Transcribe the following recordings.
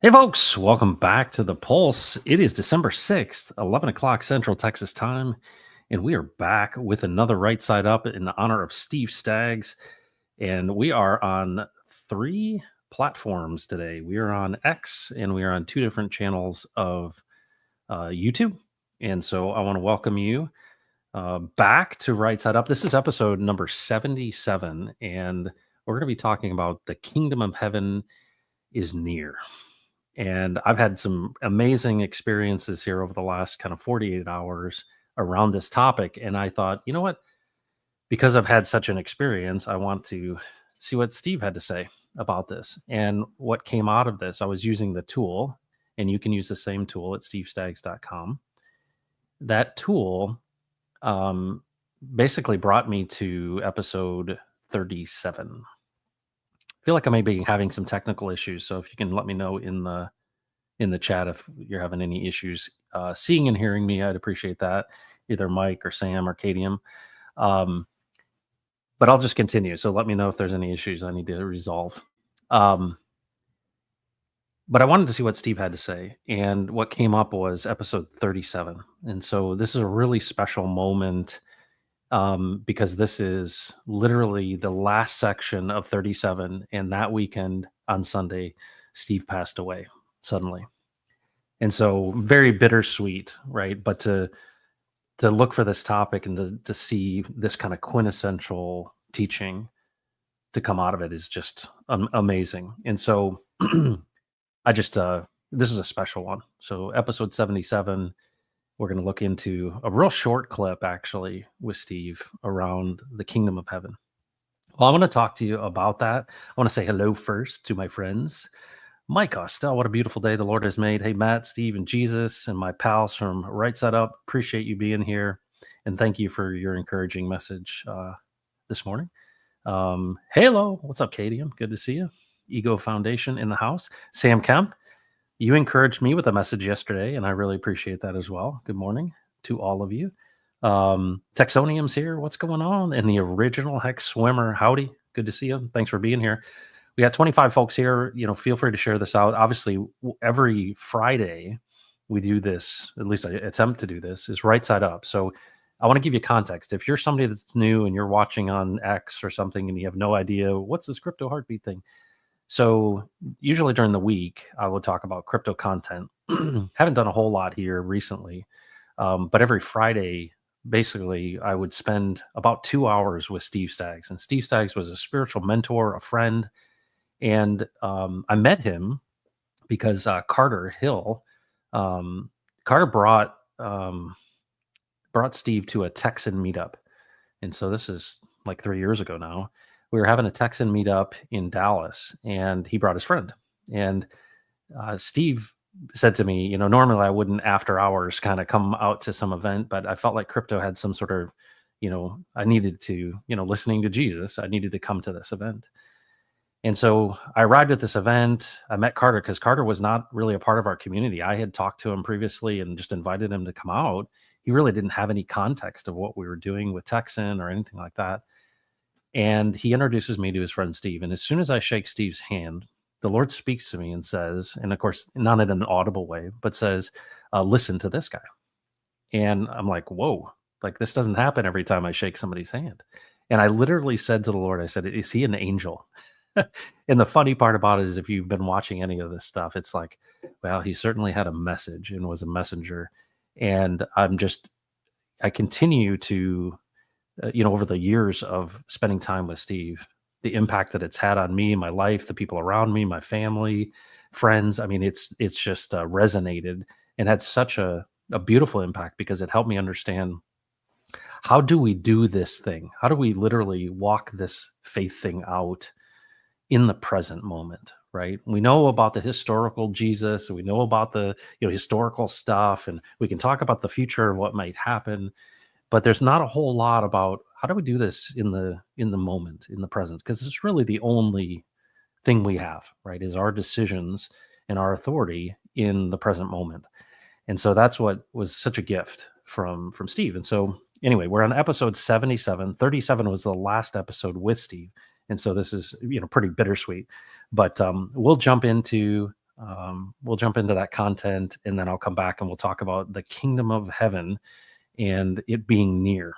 Hey, folks, welcome back to the Pulse. It is December 6th, 11 o'clock Central Texas time, and we are back with another Right Side Up in honor of Steve Staggs. And we are on three platforms today. We are on X and we are on two different channels of YouTube. And so I want to welcome you back to Right Side Up. This is episode number 77, and we're going to be talking about the kingdom of heaven is near. And I've had some amazing experiences here over the last kind of 48 hours around this topic. And I thought, you know what? Because I've had such an experience, I want to see what Steve had to say about this. And what came out of this, I was using the tool, and you can use the same tool at stevestaggs.com. That tool basically brought me to episode 37. I feel like I may be having some technical issues, so if you can let me know in the chat if you're having any issues seeing and hearing me, I'd appreciate that. Either Mike or Sam or Kadium. But I'll just continue. So let me know if there's any issues I need to resolve. But I wanted to see what Steve had to say. And what came up was episode 37. And so this is a really special moment because this is literally the last section of 37. And that weekend on Sunday, Steve passed away suddenly. And so very bittersweet, right? But to look for this topic and to see this kind of quintessential teaching to come out of it is just amazing. And so I just this is a special one. So episode 77, we're going to look into a real short clip actually with Steve around the kingdom of heaven. Well, I want to talk to you about that. I want to say hello first to my friends. Mike Ostell, what a beautiful day the Lord has made. Hey, Matt, Steve, and Jesus, and my pals from Right Side Up. Appreciate you being here. And thank you for your encouraging message this morning. Halo, what's up, Kadium? Good to see you. Ego Foundation in the house. Sam Kemp, you encouraged me with a message yesterday, and I really appreciate that as well. Good morning to all of you. Texonium's here. What's going on? And the original Hex Swimmer, howdy. Good to see you. Thanks for being here. We got 25 folks here. Feel free to share this out. Obviously, every Friday we do this, at least I attempt to do this, is Right Side Up. So I want to give you context. If you're somebody that's new and you're watching on X or something and you have no idea, what's this crypto heartbeat thing? So usually during the week, I will talk about crypto content. Haven't done a whole lot here recently, but every Friday, basically, I would spend about 2 hours with Steve Staggs. And Steve Staggs was a spiritual mentor, a friend. And I met him because Carter Hill, Carter brought Steve to a Texan meetup. And so this is like 3 years ago now. We were having a Texan meetup in Dallas, and he brought his friend. And Steve said to me, normally I wouldn't after hours kind of come out to some event, but I felt like crypto had some sort of, I needed to, listening to Jesus, I needed to come to this event. And so I arrived at this event. I met Carter because Carter was not really a part of our community. I had talked to him previously and just invited him to come out. He really didn't have any context of what we were doing with Texan or anything like that. And he introduces me to his friend Steve. And as soon as I shake Steve's hand, the Lord speaks to me and says, and of course, not in an audible way, but says, listen to this guy. And I'm like, whoa, like this doesn't happen every time I shake somebody's hand. And I literally said to the Lord, I said, is he an angel? And the funny part about it is if you've been watching any of this stuff, it's like, well, he certainly had a message and was a messenger. And I continue to, over the years of spending time with Steve, the impact that it's had on me, my life, the people around me, my family, friends. I mean, it's just resonated and had such a beautiful impact because it helped me understand, how do we do this thing? How do we literally walk this faith thing out in the present moment, right? We know about the historical Jesus, and we know about the historical stuff, and we can talk about the future of what might happen, but there's not a whole lot about how do we do this in the moment, in the present, because it's really the only thing we have, right? Is our decisions and our authority in the present moment. And so that's what was such a gift from Steve. And so anyway, we're on episode 77. 37 was the last episode with Steve. And so this is, pretty bittersweet, but we'll jump into We'll jump into that content, and then I'll come back and we'll talk about the kingdom of heaven and it being near.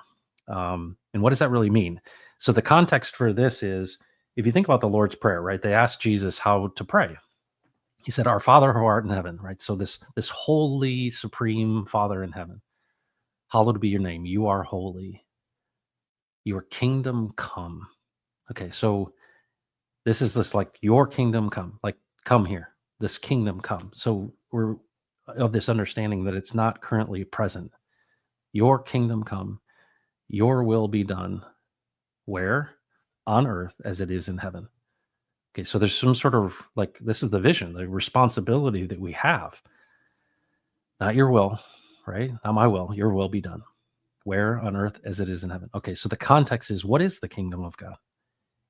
And what does that really mean? So the context for this is, if you think about the Lord's Prayer, right? They asked Jesus how to pray. He said, "Our Father who art in heaven," right? So this holy, supreme Father in heaven, hallowed be your name. You are holy. Your kingdom come. Okay, so this is this like your kingdom come, like come here. This kingdom come. So we're of this understanding that it's not currently present. Your kingdom come, your will be done. Where? On earth as it is in heaven. Okay, so there's some sort of like this is the vision, the responsibility that we have. Not your will, right? Not my will. Your will be done. Where on earth as it is in heaven. Okay, so the context is, what is the kingdom of God?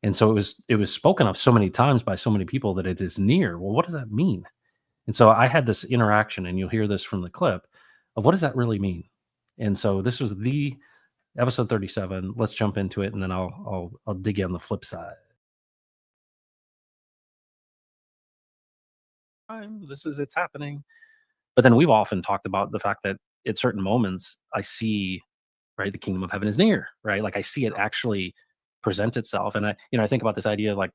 And so it was spoken of so many times by so many people that it is near. Well, what does that mean? And so I had this interaction, and you'll hear this from the clip of what does that really mean? And so this was the episode 37. Let's jump into it, and then I'll dig in on the flip side. This is it's happening. But then we've often talked about the fact that at certain moments I see, right, the kingdom of heaven is near, right? Like I see it actually present itself. And I think about this idea of like,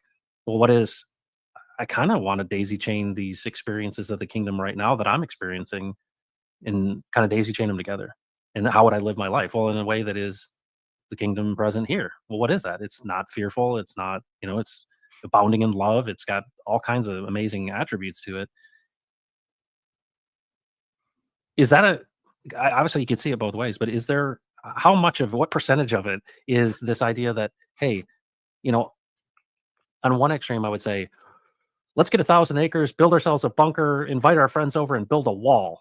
well, what is I kind of want to daisy chain these experiences of the kingdom right now that I'm experiencing and kind of daisy chain them together. And how would I live my life? Well, in a way that is the kingdom present here. Well, what is that? It's not fearful. It's not, it's abounding in love. It's got all kinds of amazing attributes to it. Is that obviously you can see it both ways, but is there how much of what percentage of it is this idea that, hey, you know, on one extreme, I would say, let's get 1,000 acres, build ourselves a bunker, invite our friends over and build a wall.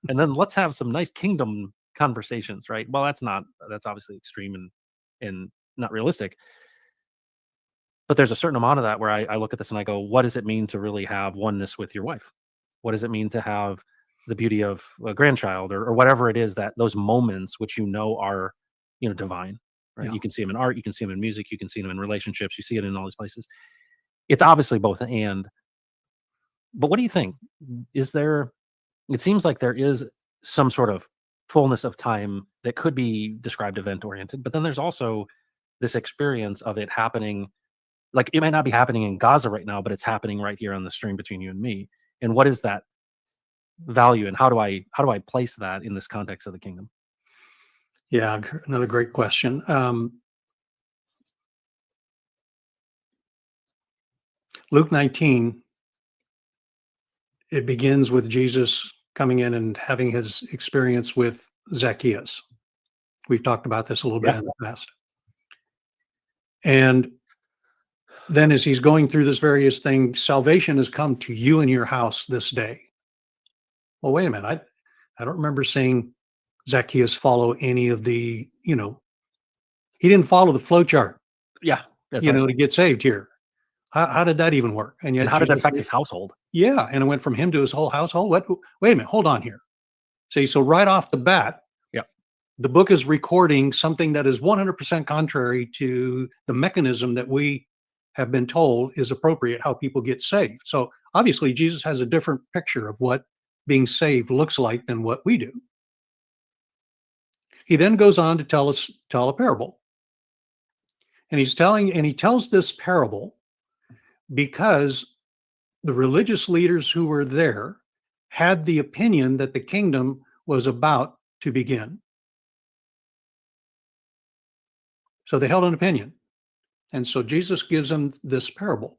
And then let's have some nice kingdom conversations, right? Well, that's obviously extreme and not realistic. But there's a certain amount of that where I look at this and I go, what does it mean to really have oneness with your wife? What does it mean to have the beauty of a grandchild or whatever it is that those moments which are, divine, right? Yeah. You can see them in art, you can see them in music, you can see them in relationships, you see it in all these places. It's obviously both and. But what do you think? Is there, it seems like there is some sort of fullness of time that could be described event oriented, but then there's also this experience of it happening. Like it might not be happening in Gaza right now, but it's happening right here on the stream between you and me. And what is that value, and how do I place that in this context of the kingdom? Yeah, another great question. Luke 19, it begins with Jesus coming in and having his experience with Zacchaeus. We've talked about this a little bit Yeah. in the past. And then as he's going through this various thing, salvation has come to you and your house this day. Well, wait a minute. I don't remember seeing Zacchaeus follow any of the, he didn't follow the flow chart, Yeah, that's right. to get saved here. How did that even work? And And yet how did that Jesus, affect his household? yeah, and it went from him to his whole household. What? Wait a minute, hold on here. See, so right off the bat, Yeah. the book is recording something that is 100% contrary to the mechanism that we have been told is appropriate, how people get saved. So obviously, Jesus has a different picture of what being saved looks like than what we do. He then goes on to tell a parable. And he tells this parable because the religious leaders who were there had the opinion that the kingdom was about to begin. So they held an opinion. And so Jesus gives them this parable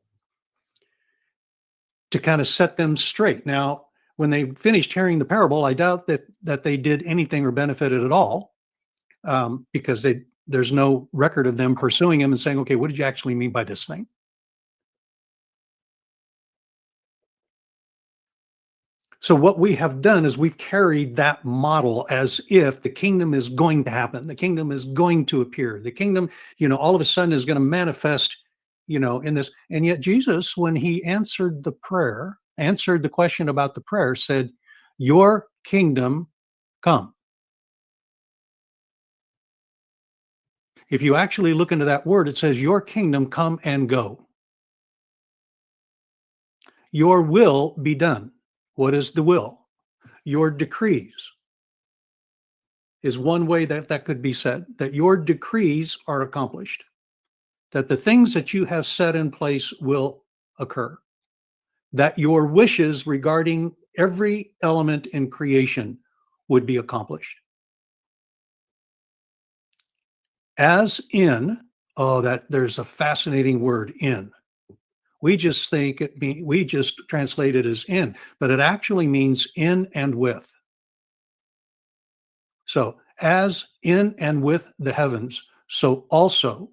to kind of set them straight. Now, when they finished hearing the parable, I doubt that they did anything or benefited at all, because there's no record of them pursuing him and saying, okay, what did you actually mean by this thing? So what we have done is we've carried that model as if the kingdom is going to happen. The kingdom is going to appear. The kingdom, all of a sudden is going to manifest, in this. And yet Jesus, when he answered the question about the prayer, said, your kingdom come. If you actually look into that word, it says, your kingdom come and go. Your will be done. What is the will? Your decrees is one way that that could be said, that your decrees are accomplished, that the things that you have set in place will occur, that your wishes regarding every element in creation would be accomplished. As in, oh, that there's a fascinating word, in. We just think we just translate it as in, but it actually means in and with. So, as in and with the heavens, so also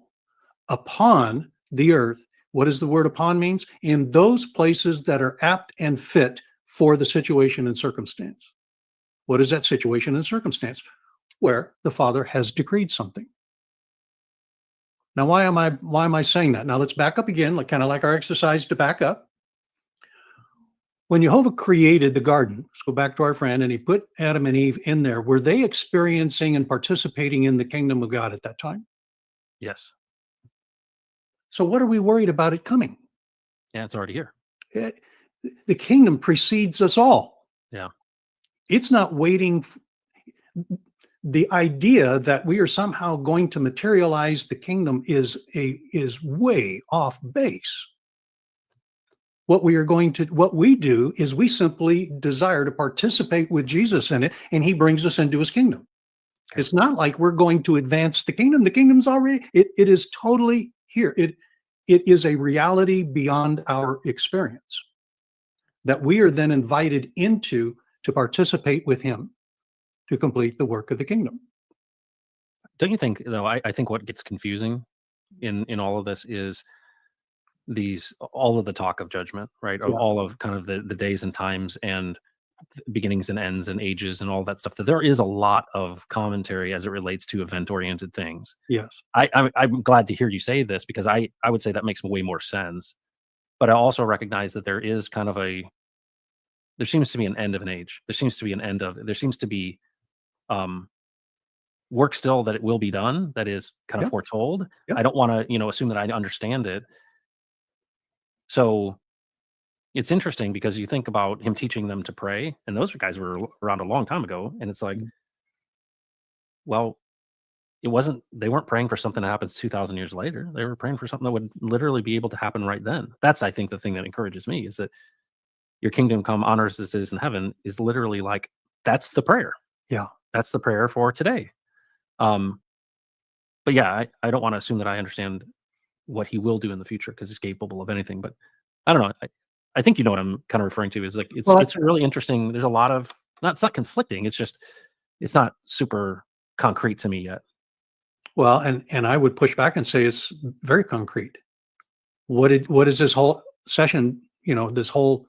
upon the earth. What does the word upon means? In those places that are apt and fit for the situation and circumstance. What is that situation and circumstance? Where the Father has decreed something. Now, why am I saying that? Now let's back up again, like kind of like our exercise to back up. When Jehovah created the garden, let's go back to our friend, and he put Adam and Eve in there. Were they experiencing and participating in the kingdom of God at that time? Yes. So what are we worried about it coming? Yeah, it's already here. The kingdom precedes us all. Yeah. It's not waiting. The idea that we are somehow going to materialize the kingdom is way off base. What we do is we simply desire to participate with Jesus in it, and he brings us into his kingdom. Okay. It's not like we're going to advance the kingdom. The kingdom's already, it is totally here. It is a reality beyond our experience that we are then invited into to participate with him to complete the work of the kingdom. Don't you think, though, I think what gets confusing in all of this is all of the talk of judgment, right? Of all of kind of the days and times and beginnings and ends and ages and all that stuff, that there is a lot of commentary as it relates to event-oriented things. Yes. I'm glad to hear you say this, because I would say that makes way more sense. But I also recognize that there is kind of there seems to be an end of an age. There seems to be work still that it will be done that is kind of foretold. I don't want to, assume that I understand it. So it's interesting because you think about him teaching them to pray, and those guys were around a long time ago. And it's like, well, they weren't praying for something that happens 2,000 years later. They were praying for something that would literally be able to happen right then. That's, I think, the thing that encourages me is that your kingdom come on earth as it is in heaven is literally like, that's the prayer. Yeah. That's the prayer for today. But yeah, I don't want to assume that I understand what he will do in the future, because he's capable of anything. But I don't know. I think you know what I'm kind of referring to, is like, it's really interesting. There's a lot of, it's not conflicting. It's just, it's not super concrete to me yet. Well, and I would push back and say it's very concrete. What is this whole session, this whole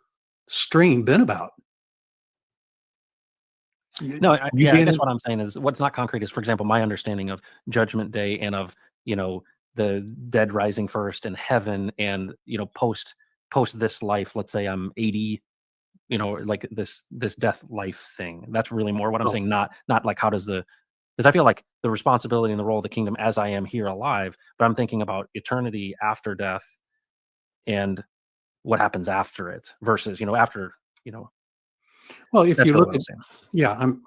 stream been about? No, I guess what I'm saying is, what's not concrete is, for example, my understanding of Judgment Day and of, the dead rising first and heaven and, post this life. Let's say I'm 80, like this death life thing. That's really more what I'm saying. Not like, how does because I feel like the responsibility and the role of the kingdom as I am here alive, but I'm thinking about eternity after death and what happens after it versus, after, Well, if you look at,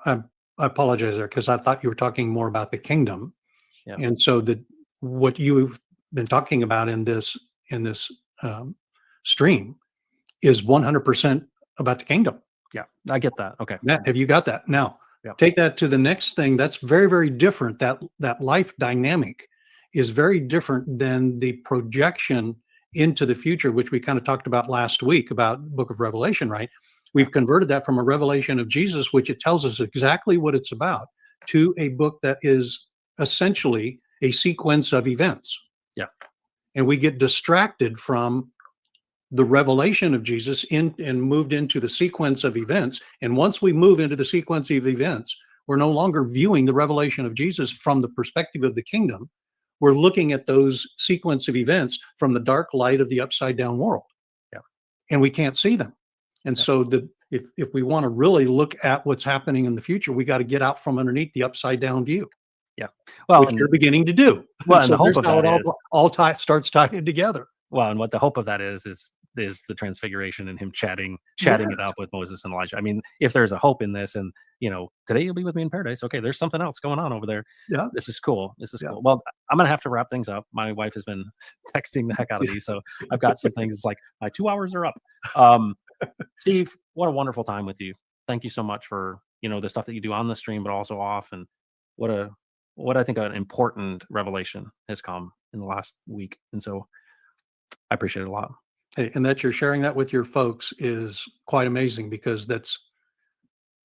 I apologize there, because I thought you were talking more about the kingdom. Yeah. And so what you've been talking about in this stream is 100% about the kingdom. Yeah, I get that. Okay. Matt, have you got that? Now, take that to the next thing. That's very, very different. That life dynamic is very different than the projection into the future, which we kind of talked about last week about the book of Revelation, right? We've converted that from a revelation of Jesus, which it tells us exactly what it's about, to a book that is essentially a sequence of events. Yeah. And we get distracted from the revelation of Jesus and moved into the sequence of events. And once we move into the sequence of events, we're no longer viewing the revelation of Jesus from the perspective of the kingdom. We're looking at those sequence of events from the dark light of the upside down world. Yeah. And we can't see them. And so if we want to really look at what's happening in the future, we got to get out from underneath the upside down view. Yeah. Well, which you're beginning to do. Well, and so the hope of that starts tying together. Well, and what the hope of that is is the transfiguration and him chatting it up with Moses and Elijah. I mean, if there's a hope in this, and today you'll be with me in paradise. Okay, there's something else going on over there. Yeah. This is cool. This is Yeah. cool. Well, I'm gonna have to wrap things up. My wife has been texting the heck out of me, so I've got some things. It's like my 2 hours are up. Steve, what a wonderful time with you. Thank you so much for the stuff that you do on the stream, but also off, and what I think an important revelation has come in the last week, and so I appreciate it a lot. Hey, and that you're sharing that with your folks is quite amazing, because that's,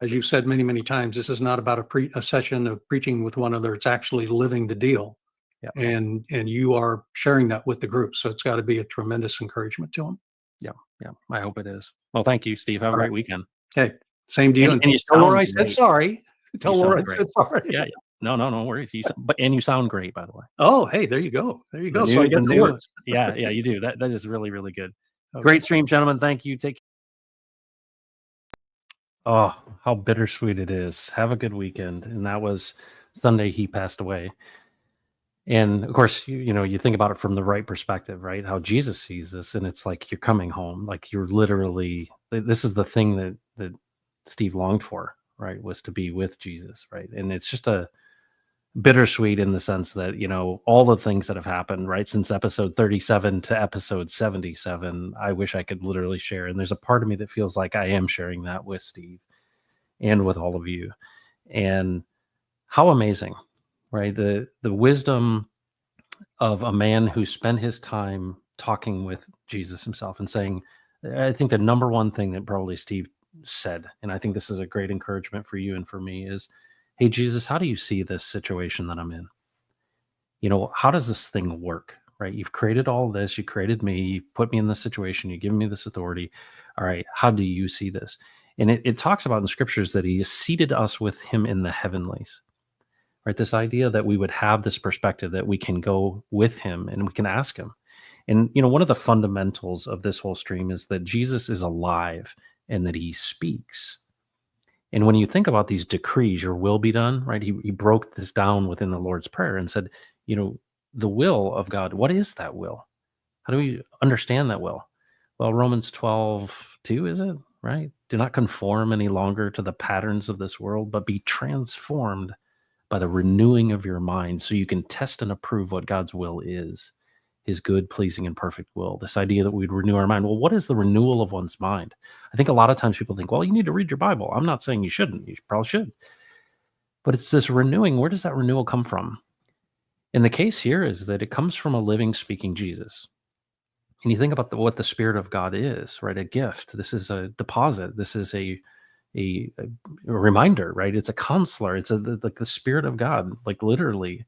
as you've said many, many times, this is not about a session of preaching with one another. It's actually living the deal. Yeah. And you are sharing that with the group. So it's got to be a tremendous encouragement to them. Yeah. I hope it is. Well, thank you, Steve. Have a great weekend. Hey, same deal. And you tell Laura I sound said sorry. Tell Laura I great. said sorry. Yeah. No worries. You sound great, by the way. Oh, hey, there you go. So I get the words. Yeah, you do. That is really, really good. Okay. Great stream, gentlemen. Thank you. Take. Oh, how bittersweet it is. Have a good weekend. And that was Sunday. He passed away. And of course, you think about it from the right perspective, right? How Jesus sees this, and it's like you're coming home. Like you're literally. This is the thing that Steve longed for, right? Was to be with Jesus, right? And it's just a bittersweet in the sense that all the things that have happened, right, since episode 37 to episode 77, I wish I could literally share. And there's a part of me that feels like I am sharing that with Steve and with all of you. And how amazing, right? The wisdom of a man who spent his time talking with Jesus himself and saying, I think the number one thing that probably Steve said, and I think this is a great encouragement for you and for me, is, hey, Jesus, how do you see this situation that I'm in? How does this thing work, right? You've created all this. You created me. You put me in this situation. You've given me this authority. All right, how do you see this? And it talks about in the scriptures that he has seated us with him in the heavenlies, right? This idea that we would have this perspective that we can go with him and we can ask him. And, one of the fundamentals of this whole stream is that Jesus is alive and that he speaks. And when you think about these decrees, your will be done, right? He broke this down within the Lord's Prayer and said, the will of God, what is that will? How do we understand that will? Well, Romans 12:2, is it, right? Do not conform any longer to the patterns of this world, but be transformed by the renewing of your mind so you can test and approve what God's will is, his good, pleasing, and perfect will. This idea that we'd renew our mind. Well, what is the renewal of one's mind? I think a lot of times people think, well, you need to read your Bible. I'm not saying you shouldn't. You probably should. But it's this renewing. Where does that renewal come from? And the case here is that it comes from a living, speaking Jesus. And you think about what the Spirit of God is, right? A gift. This is a deposit. This is a reminder, right? It's a counselor. It's like the Spirit of God, like literally,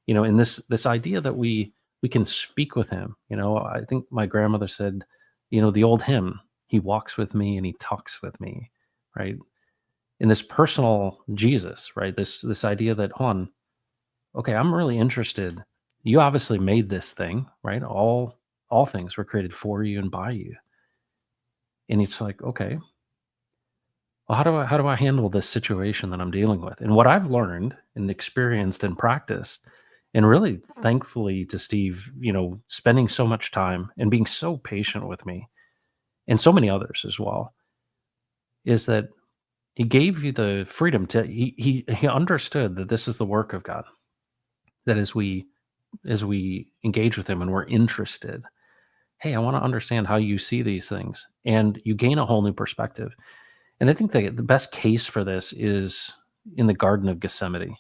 in this idea that we can speak with him. I think my grandmother said, the old hymn, he walks with me and he talks with me, right? In this personal Jesus, right? This idea that, okay, I'm really interested. You obviously made this thing, right? All things were created for you and by you. And it's like, okay, well, how do I handle this situation that I'm dealing with? And what I've learned and experienced and practiced, and really thankfully to Steve, spending so much time and being so patient with me and so many others as well, is that he gave you the freedom to, he understood that this is the work of God, that as we engage with him and we're interested, hey, I want to understand how you see these things. And you gain a whole new perspective. And I think the best case for this is in the Garden of Gethsemane.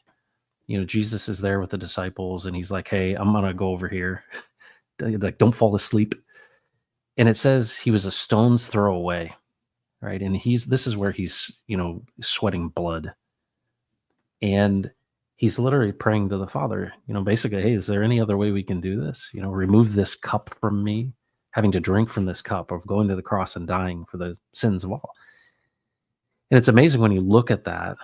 Jesus is there with the disciples and he's like, hey, I'm going to go over here. Like, don't fall asleep. And it says he was a stone's throw away, right? And this is where he's, sweating blood. And he's literally praying to the Father, basically, hey, is there any other way we can do this? Remove this cup from me, having to drink from this cup of going to the cross and dying for the sins of all. And it's amazing when you look at that,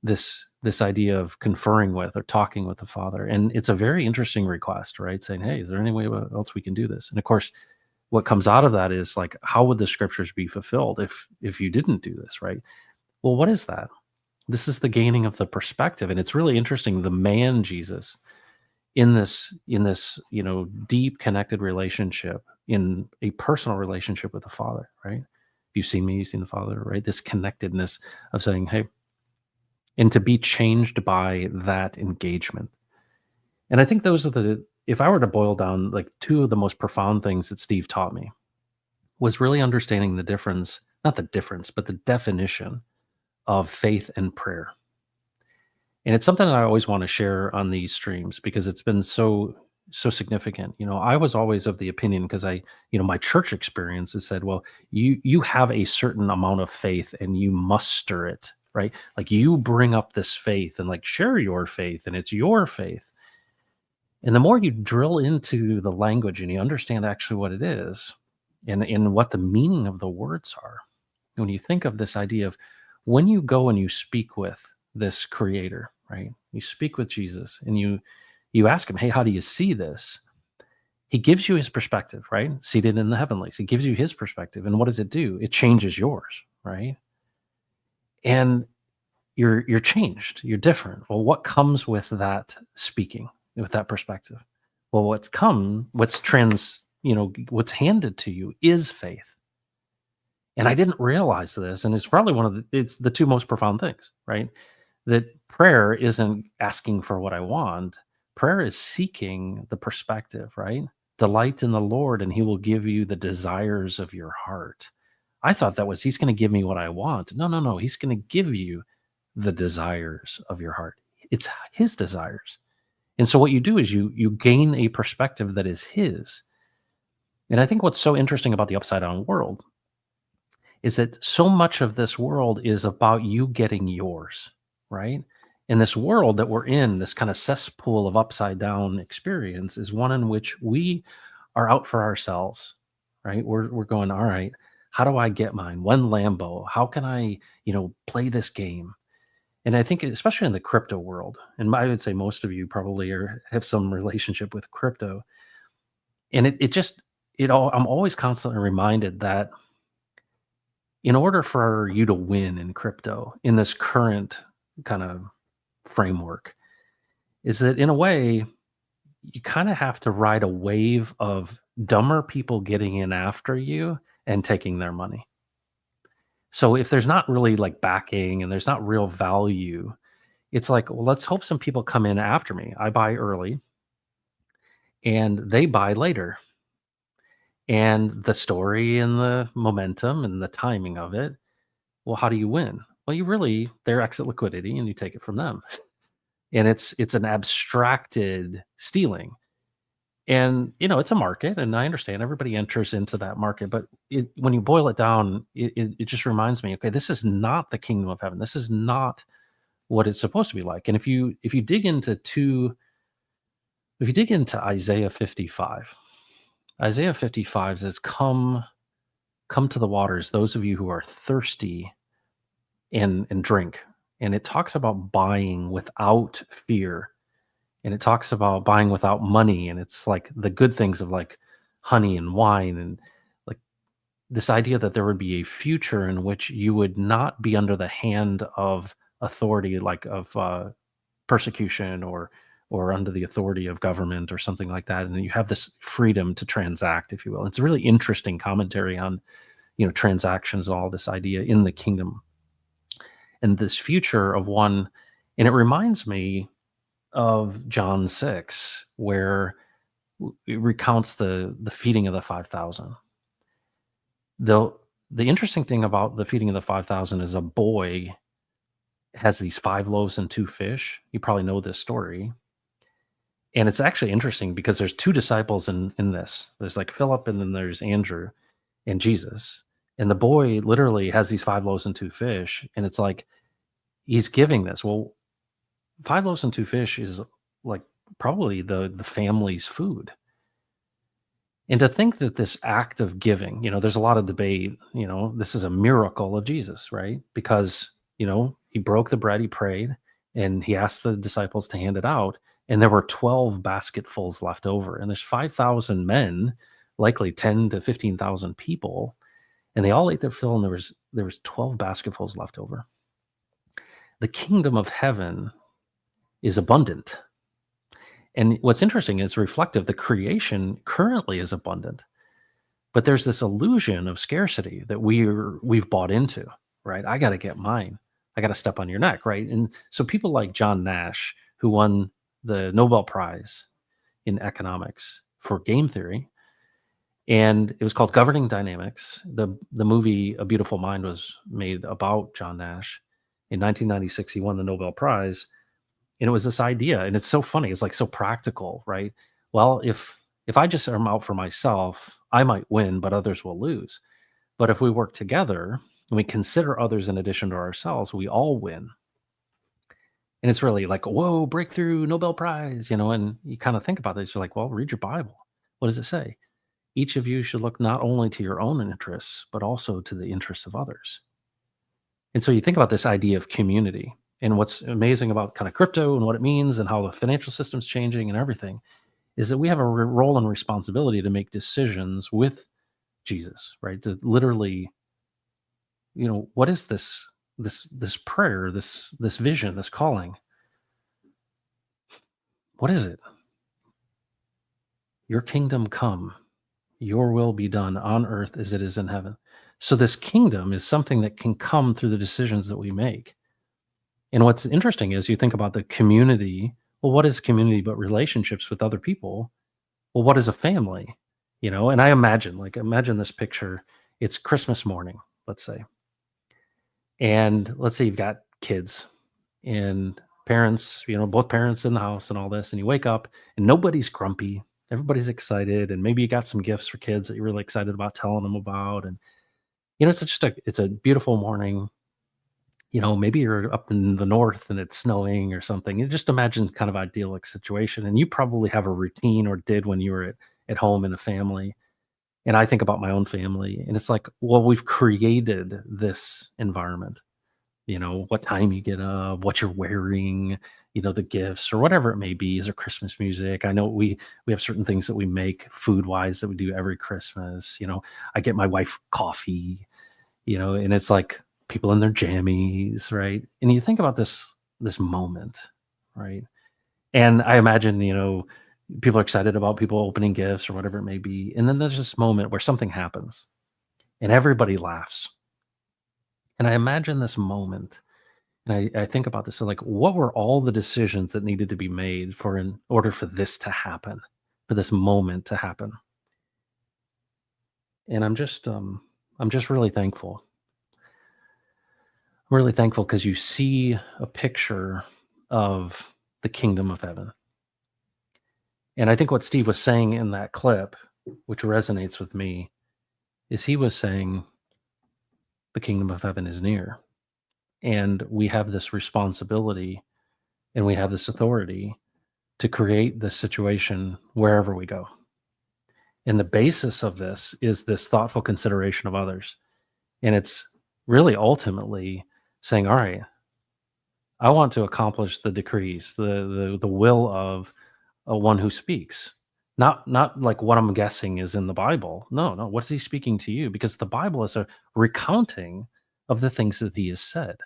this idea of conferring with or talking with the Father. And it's a very interesting request, right? Saying, hey, is there any way else we can do this? And of course, what comes out of that is like, how would the scriptures be fulfilled if you didn't do this, right? Well, what is that? This is the gaining of the perspective. And it's really interesting. The man Jesus in this deep connected relationship, in a personal relationship with the Father, right? If you've seen me, you've seen the Father, right? This connectedness of saying, hey, and to be changed by that engagement. And I think those are if I were to boil down like two of the most profound things that Steve taught me, was really understanding the difference, not the difference, but the definition of faith and prayer. And it's something that I always want to share on these streams because it's been so significant. I was always of the opinion, because my church experience has said, well, you have a certain amount of faith and you muster it, right? Like you bring up this faith and like share your faith, and it's your faith. And the more you drill into the language and you understand actually what it is and what the meaning of the words are, when you think of this idea of when you go and you speak with this creator, right? You speak with Jesus and you ask him, hey, how do you see this? He gives you his perspective, right? Seated in the heavenlies. He gives you his perspective. And what does it do? It changes yours, right? And you're changed. You're different. Well, what comes with that speaking, with that perspective? Well, what's handed to you is faith. And I didn't realize this, and it's probably it's the two most profound things, right? That prayer isn't asking for what I want. Prayer is seeking the perspective, right? Delight in the Lord, and he will give you the desires of your heart. I thought that was, he's going to give me what I want. No. He's going to give you the desires of your heart. It's his desires. And so what you do is you gain a perspective that is his. And I think what's so interesting about the upside down world is that so much of this world is about you getting yours, right? And this world that we're in, this kind of cesspool of upside down experience, is one in which we are out for ourselves, right? We're going, all right, how do I get mine? One Lambo, how can I, play this game? And I think especially in the crypto world, and I would say most of you probably have some relationship with crypto. And I'm always constantly reminded that in order for you to win in crypto in this current kind of framework, is that in a way, you kind of have to ride a wave of dumber people getting in after you and taking their money. So if there's not really like backing and there's not real value, it's like, well, let's hope some people come in after me. I buy early and they buy later. And the story and the momentum and the timing of it, well, how do you win? Well, their exit liquidity, and you take it from them. And it's an abstracted stealing. And, it's a market, and I understand everybody enters into that market. But when you boil it down, it just reminds me, okay, this is not the kingdom of heaven. This is not what it's supposed to be like. And if you dig into Isaiah 55, Isaiah 55 says, come to the waters, those of you who are thirsty, and drink. And it talks about buying without fear. And it talks about buying without money. And it's like the good things of like honey and wine, and like this idea that there would be a future in which you would not be under the hand of authority, like of persecution or under the authority of government or something like that. And you have this freedom to transact, if you will. It's a really interesting commentary on, transactions and all this idea in the kingdom. And this future of one, and it reminds me of John 6, where it recounts the feeding of the 5,000. The interesting thing about the feeding of the 5,000 is a boy has these 5 loaves and 2 fish. You probably know this story. And it's actually interesting because there's 2 disciples in this. There's like Philip, and then there's Andrew and Jesus. And the boy literally has these 5 loaves and 2 fish. And it's like, he's giving this. Well, 5 loaves and 2 fish is like probably the family's food. And to think that this act of giving, there's a lot of debate, this is a miracle of Jesus, right? Because, he broke the bread, he prayed, and he asked the disciples to hand it out. And there were 12 basketfuls left over. And there's 5,000 men, likely 10 to 15,000 people. And they all ate their fill, and there was 12 basketfuls left over. The kingdom of heaven is abundant. And what's interesting is reflective. The creation currently is abundant, but there's this illusion of scarcity that we've bought into, right? I got to get mine. I got to step on your neck, right? And so people like John Nash, who won the Nobel Prize in economics for game theory, and it was called Governing Dynamics. The movie A Beautiful Mind was made about John Nash. In 1996, he won the Nobel Prize, and it was this idea, and it's so funny. It's like so practical, right? Well, if I just am out for myself, I might win, but others will lose. But if we work together and we consider others in addition to ourselves, we all win. And it's really like, whoa, breakthrough, Nobel Prize, and you kind of think about this. You're like, well, read your Bible. What does it say? Each of you should look not only to your own interests, but also to the interests of others. And so you think about this idea of community, and what's amazing about kind of crypto and what it means and how the financial system's changing and everything is that we have a role and responsibility to make decisions with Jesus, right? To literally, what is this prayer, this vision, this calling? What is it? Your kingdom come, your will be done on earth as it is in heaven. So this kingdom is something that can come through the decisions that we make. And what's interesting is you think about the community. Well, what is community but relationships with other people? Well, what is a family? And I imagine this picture. It's Christmas morning, let's say. And let's say you've got kids and parents, both parents in the house and all this, and you wake up and nobody's grumpy. Everybody's excited, and maybe you got some gifts for kids that you're really excited about telling them about. And it's a beautiful morning. Maybe you're up in the north and it's snowing or something. You just imagine kind of idyllic situation, and you probably have a routine or did when you were at home in a family. And I think about my own family, and it's like, well, we've created this environment. What time you get up, what you're wearing, the gifts or whatever it may be. Is there Christmas music? I know we have certain things that we make food wise that we do every Christmas. I get my wife coffee, and it's like people in their jammies, right? And you think about this moment, right? And I imagine, people are excited about people opening gifts or whatever it may be. And then there's this moment where something happens and everybody laughs. And I imagine this moment, and I think about this. So, like, what were all the decisions that needed to be made in order for this to happen, for this moment to happen? And I'm just really thankful. I'm really thankful because you see a picture of the kingdom of heaven. And I think what Steve was saying in that clip, which resonates with me, is he was saying the kingdom of heaven is near. And we have this responsibility and we have this authority to create this situation wherever we go. And the basis of this is this thoughtful consideration of others. And it's really ultimately saying, all right, I want to accomplish the decrees, the will of one who speaks. Not like what I'm guessing is in the Bible. No, what's he speaking to you? Because the Bible is a recounting of the things that he has said.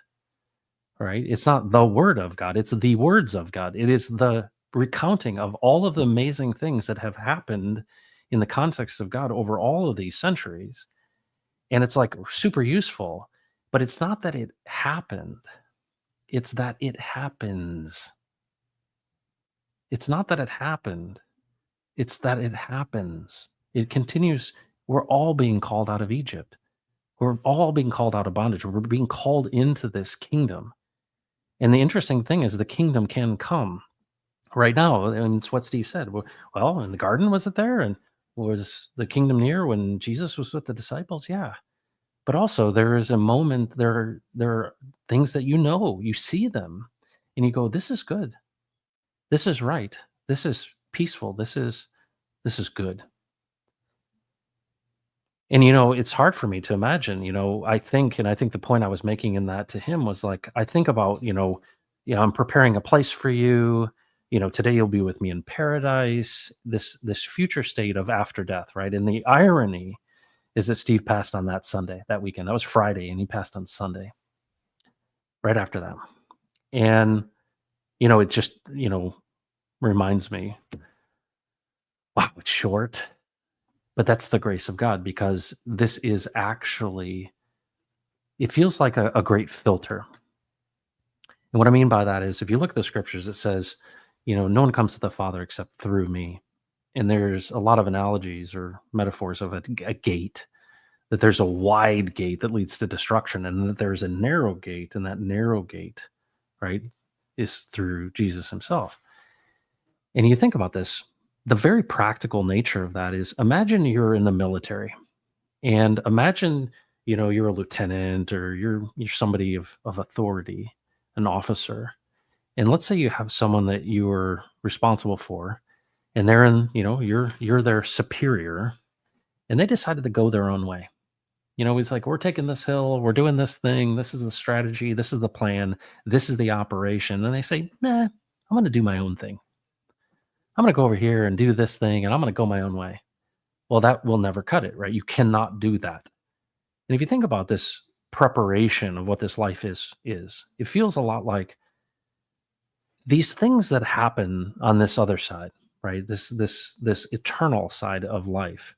Right? It's not the word of God, it's the words of God. It is the recounting of all of the amazing things that have happened in the context of God over all of these centuries. And it's like super useful, but it's not that it happened. It's that it happens. It's not that it happened. It's that it happens. It continues. We're all being called out of Egypt. We're all being called out of bondage. We're being called into this kingdom. And the interesting thing is the kingdom can come right now. And it's what Steve said. Well, in the garden, was it there? And was the kingdom near when Jesus was with the disciples? Yeah. But also there is a moment, there are things that you see them and you go, this is good. This is right. This is peaceful. This is good. And it's hard for me to imagine, I think the point I was making in that to him was like, I think about, I'm preparing a place for you. Today you'll be with me in paradise, this future state of after death, right? And the irony is that Steve passed on that Sunday, that weekend. That was Friday, and he passed on Sunday, right after that. And, it just, reminds me, wow, it's short, but that's the grace of God, because this is actually, it feels like a great filter. And what I mean by that is, if you look at the scriptures, it says, no one comes to the Father except through me. And there's a lot of analogies or metaphors of a gate, that there's a wide gate that leads to destruction, and that there's a narrow gate, and that narrow gate, right, is through Jesus himself. And you think about this, the very practical nature of that is, imagine you're in the military, and imagine, you're a lieutenant, or you're somebody of authority, an officer. And let's say you have someone that you are responsible for, and they're in, you're their superior, and they decided to go their own way. It's like, we're taking this hill, we're doing this thing, this is the strategy, this is the plan, this is the operation. And they say, nah, I'm going to do my own thing. I'm going to go over here and do this thing, and I'm going to go my own way. Well, that will never cut it, right? You cannot do that. And if you think about this preparation of what this life is, it feels a lot like these things that happen on this other side, right? This eternal side of life.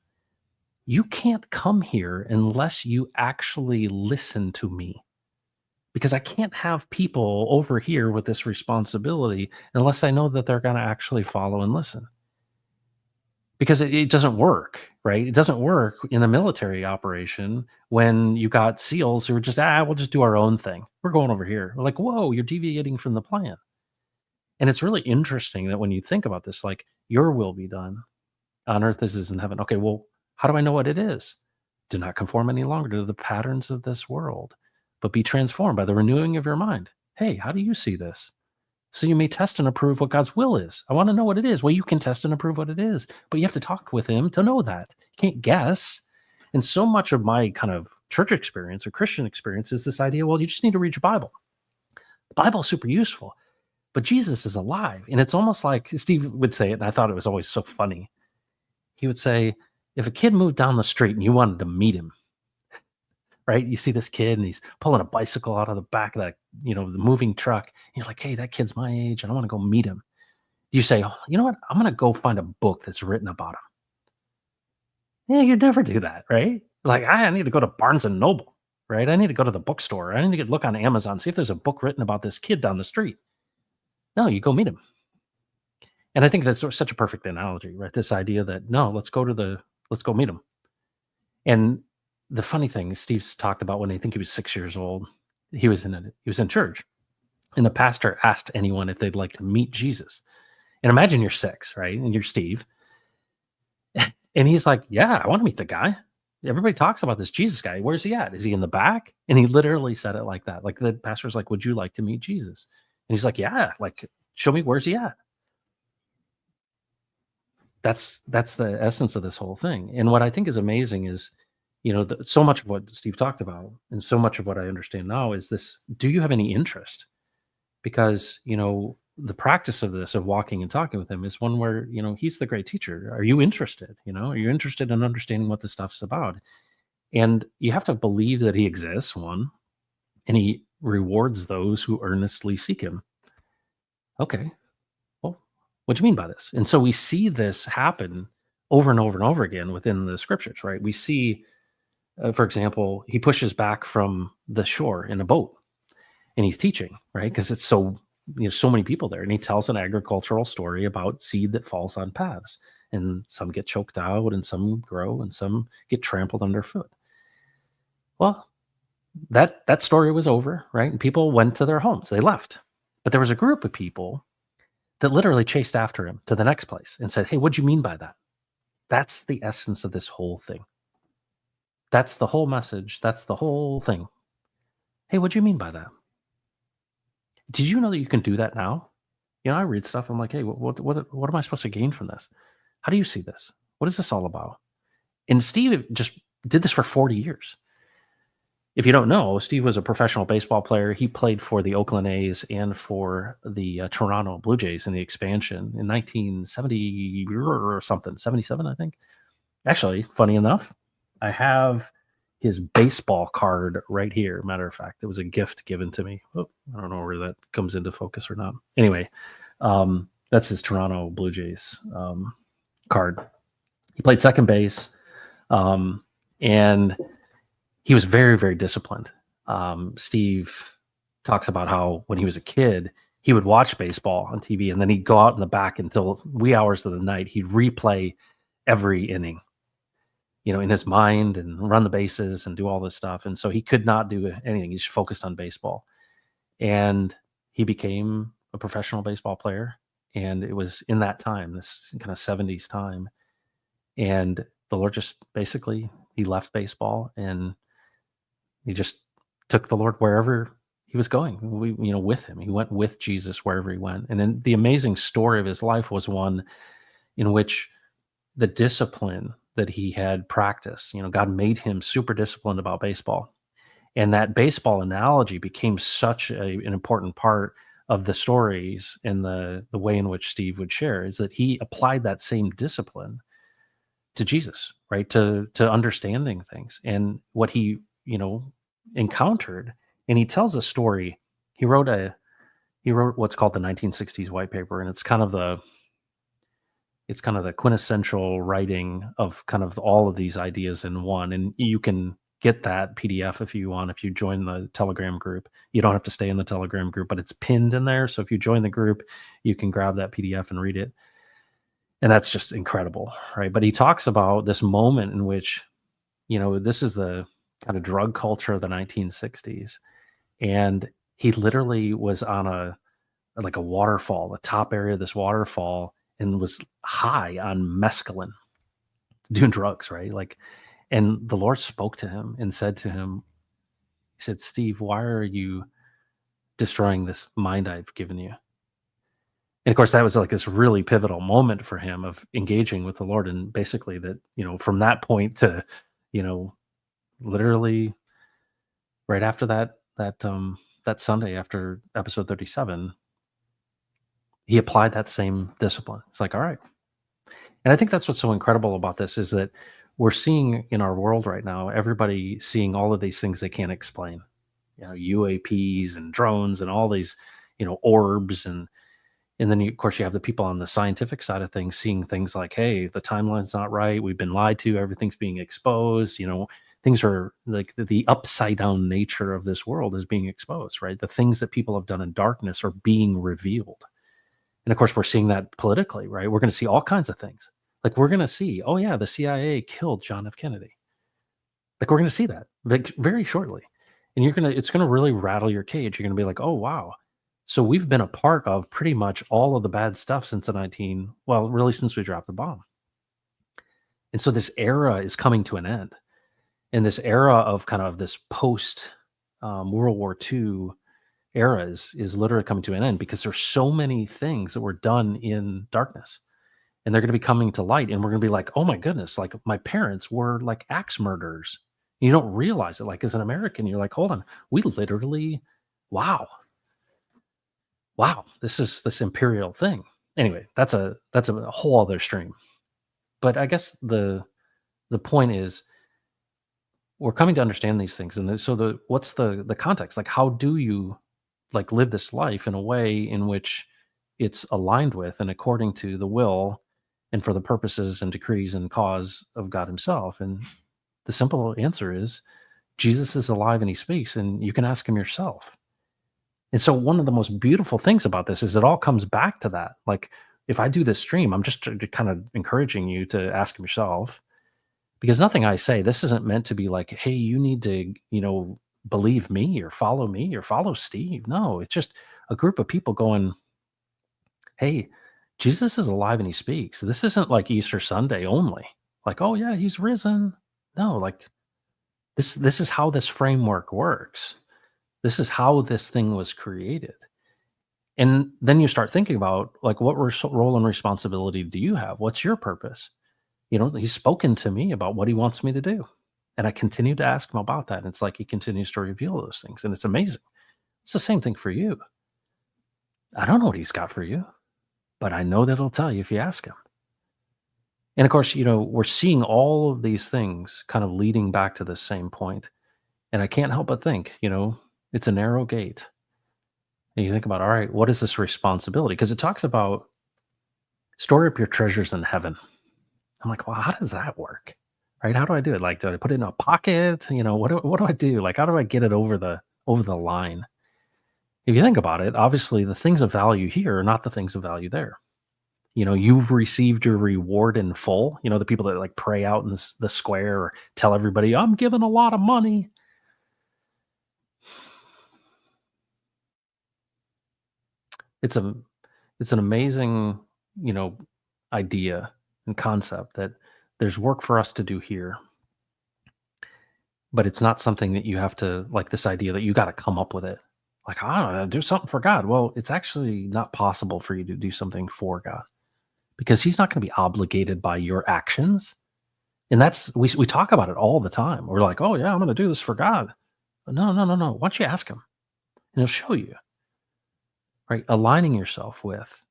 You can't come here unless you actually listen to me, because I can't have people over here with this responsibility unless I know that they're going to actually follow and listen. Because it doesn't work, right? It doesn't work in a military operation when you got SEALs who are just, we'll just do our own thing. We're going over here. We're like, whoa, you're deviating from the plan. And it's really interesting that when you think about this, like, your will be done on earth as it is in heaven. Okay, well, how do I know what it is? Do not conform any longer to the patterns of this world, but be transformed by the renewing of your mind. Hey, how do you see this? So you may test and approve what God's will is. I want to know what it is. Well, you can test and approve what it is, but you have to talk with him to know that. You can't guess. And so much of my kind of church experience or Christian experience is this idea, well, you just need to read your Bible. The Bible is super useful, but Jesus is alive. And it's almost like Steve would say it, and I thought it was always so funny. He would say, if a kid moved down the street and you wanted to meet him, right? You see this kid and he's pulling a bicycle out of the back of that, the moving truck. And you're like, hey, that kid's my age, and I want to go meet him. You say, oh, you know what? I'm going to go find a book that's written about him. Yeah, you'd never do that, right? Like, I need to go to Barnes and Noble, right? I need to go to the bookstore. I need to look on Amazon, see if there's a book written about this kid down the street. No, you go meet him. And I think that's such a perfect analogy, right? This idea that, no, let's go meet him. And the funny thing, Steve's talked about when I think he was 6 years old, he was in church, and the pastor asked anyone if they'd like to meet Jesus. And imagine you're 6, right? And you're Steve. And he's like, yeah, I want to meet the guy. Everybody talks about this Jesus guy. Where's he at? Is he in the back? And he literally said it like that. Like, the pastor's like, would you like to meet Jesus? And he's like, yeah, like, show me, where's he at? That's the essence of this whole thing. And what I think is amazing is, so much of what Steve talked about, and so much of what I understand now, is this: do you have any interest? Because, the practice of this, of walking and talking with him, is one where, he's the great teacher. Are you interested? Are you interested in understanding what this stuff's about? And you have to believe that he exists, one, and he rewards those who earnestly seek him. Okay. Well, what do you mean by this? And so we see this happen over and over and over again within the scriptures, right? We see, for example, he pushes back from the shore in a boat, and he's teaching, right? Because it's so many people there, and he tells an agricultural story about seed that falls on paths, and some get choked out, and some grow, and some get trampled underfoot. Well, that story was over, right? And people went to their homes, they left. But there was a group of people that literally chased after him to the next place and said, hey, what'd you mean by that? That's the essence of this whole thing. That's the whole message. That's the whole thing. Hey, what'd you mean by that? Did you know that you can do that now? I read stuff. I'm like, hey, what am I supposed to gain from this? How do you see this? What is this all about? And Steve just did this for 40 years. If you don't know, Steve was a professional baseball player. He played for the Oakland A's and for the Toronto Blue Jays in the expansion in 1970 or something, 77, I think. Actually, funny enough, I have his baseball card right here. Matter of fact, it was a gift given to me. Oh, I don't know where that comes into focus or not. Anyway, That's his Toronto Blue Jays card. He played second base, and he was very, very disciplined. Steve talks about how when he was a kid, he would watch baseball on TV, and then he'd go out in the back until wee hours of the night. He'd replay every inning, in his mind, and run the bases and do all this stuff. And so he could not do anything. He's focused on baseball. And he became a professional baseball player. And it was in that time, this kind of 70s time. And the Lord just basically, he left baseball and he just took the Lord wherever he was going. With him. He went with Jesus wherever he went. And then the amazing story of his life was one in which the discipline that he had practiced, God made him super disciplined about baseball. And that baseball analogy became such an important part of the stories and the way in which Steve would share, is that he applied that same discipline to Jesus, right? To understanding things and what he, encountered. And he tells a story. He wrote what's called the 1960s white paper. And it's kind of the quintessential writing of kind of all of these ideas in one. And you can get that PDF if you want, if you join the Telegram group. You don't have to stay in the Telegram group, but it's pinned in there. So if you join the group, you can grab that PDF and read it. And that's just incredible, right? But he talks about this moment in which, this is the kind of drug culture of the 1960s. And he literally was on a waterfall, the top area of this waterfall, and was high on mescaline, doing drugs, right? And the Lord spoke to him and said to him, he said, "Steve, why are you destroying this mind I've given you?" And of course, that was like this really pivotal moment for him of engaging with the Lord. And basically that, from that point to, literally right after that Sunday after episode 37, he applied that same discipline. It's like, all right. And I think that's what's so incredible about this, is that we're seeing in our world right now, everybody seeing all of these things they can't explain, UAPs and drones and all these, orbs. And then of course you have the people on the scientific side of things seeing things like, hey, the timeline's not right. We've been lied to. Everything's being exposed. Things are like the upside down nature of this world is being exposed, right? The things that people have done in darkness are being revealed. And of course, we're seeing that politically, right? We're going to see all kinds of things. Like we're going to see, oh yeah, the CIA killed John F. Kennedy. Like we're going to see that very shortly. And it's going to really rattle your cage. You're going to be like, oh, wow. So we've been a part of pretty much all of the bad stuff since really since we dropped the bomb. And so this era is coming to an end. And this era of kind of this post World War II era is literally coming to an end, because there's so many things that were done in darkness, and they're going to be coming to light. And we're going to be like, oh my goodness, like my parents were like axe murderers. You don't realize it. Like as an American, you're like, hold on, we literally, wow, this is this imperial thing. Anyway, that's a whole other stream. But I guess the point is, we're coming to understand these things. And so what's the context? Like, how do you like live this life in a way in which it's aligned with and according to the will and for the purposes and decrees and cause of God himself? And the simple answer is Jesus is alive and he speaks, and you can ask him yourself. And so one of the most beautiful things about this is it all comes back to that. Like if I do this stream, I'm just kind of encouraging you to ask him yourself, because nothing I say, this isn't meant to be like, hey, you need to, believe me or follow Steve. No, it's just a group of people going, hey, Jesus is alive and he speaks. This isn't like Easter Sunday only. Like, oh yeah, he's risen. No, like this is how this framework works. This is how this thing was created. And then you start thinking about like, what role and responsibility do you have? What's your purpose? He's spoken to me about what he wants me to do. And I continue to ask him about that. And it's like he continues to reveal those things. And it's amazing. It's the same thing for you. I don't know what he's got for you, but I know that he'll tell you if you ask him. And of course, we're seeing all of these things kind of leading back to the same point. And I can't help but think, it's a narrow gate. And you think about, all right, what is this responsibility? Because it talks about Store up your treasures in heaven. I'm like, well, how does that work? Right? How do I do it? Like, do I put it in a pocket? What do I do? Like, how do I get it over the line? If you think about it, obviously the things of value here are not the things of value there. You've received your reward in full. The people that like pray out in the square or tell everybody, I'm giving a lot of money. It's a it's an amazing, you know, idea and concept that there's work for us to do here, but it's not something that you have to like this idea that you got to come up with it. Like, I don't know, do something for God. Well, it's actually not possible for you to do something for God because he's not going to be obligated by your actions. And that's we talk about it all the time. We're like, "Oh yeah, I'm going to do this for God." No, no, no, no. Why don't you ask him and he'll show you, right? Aligning yourself with,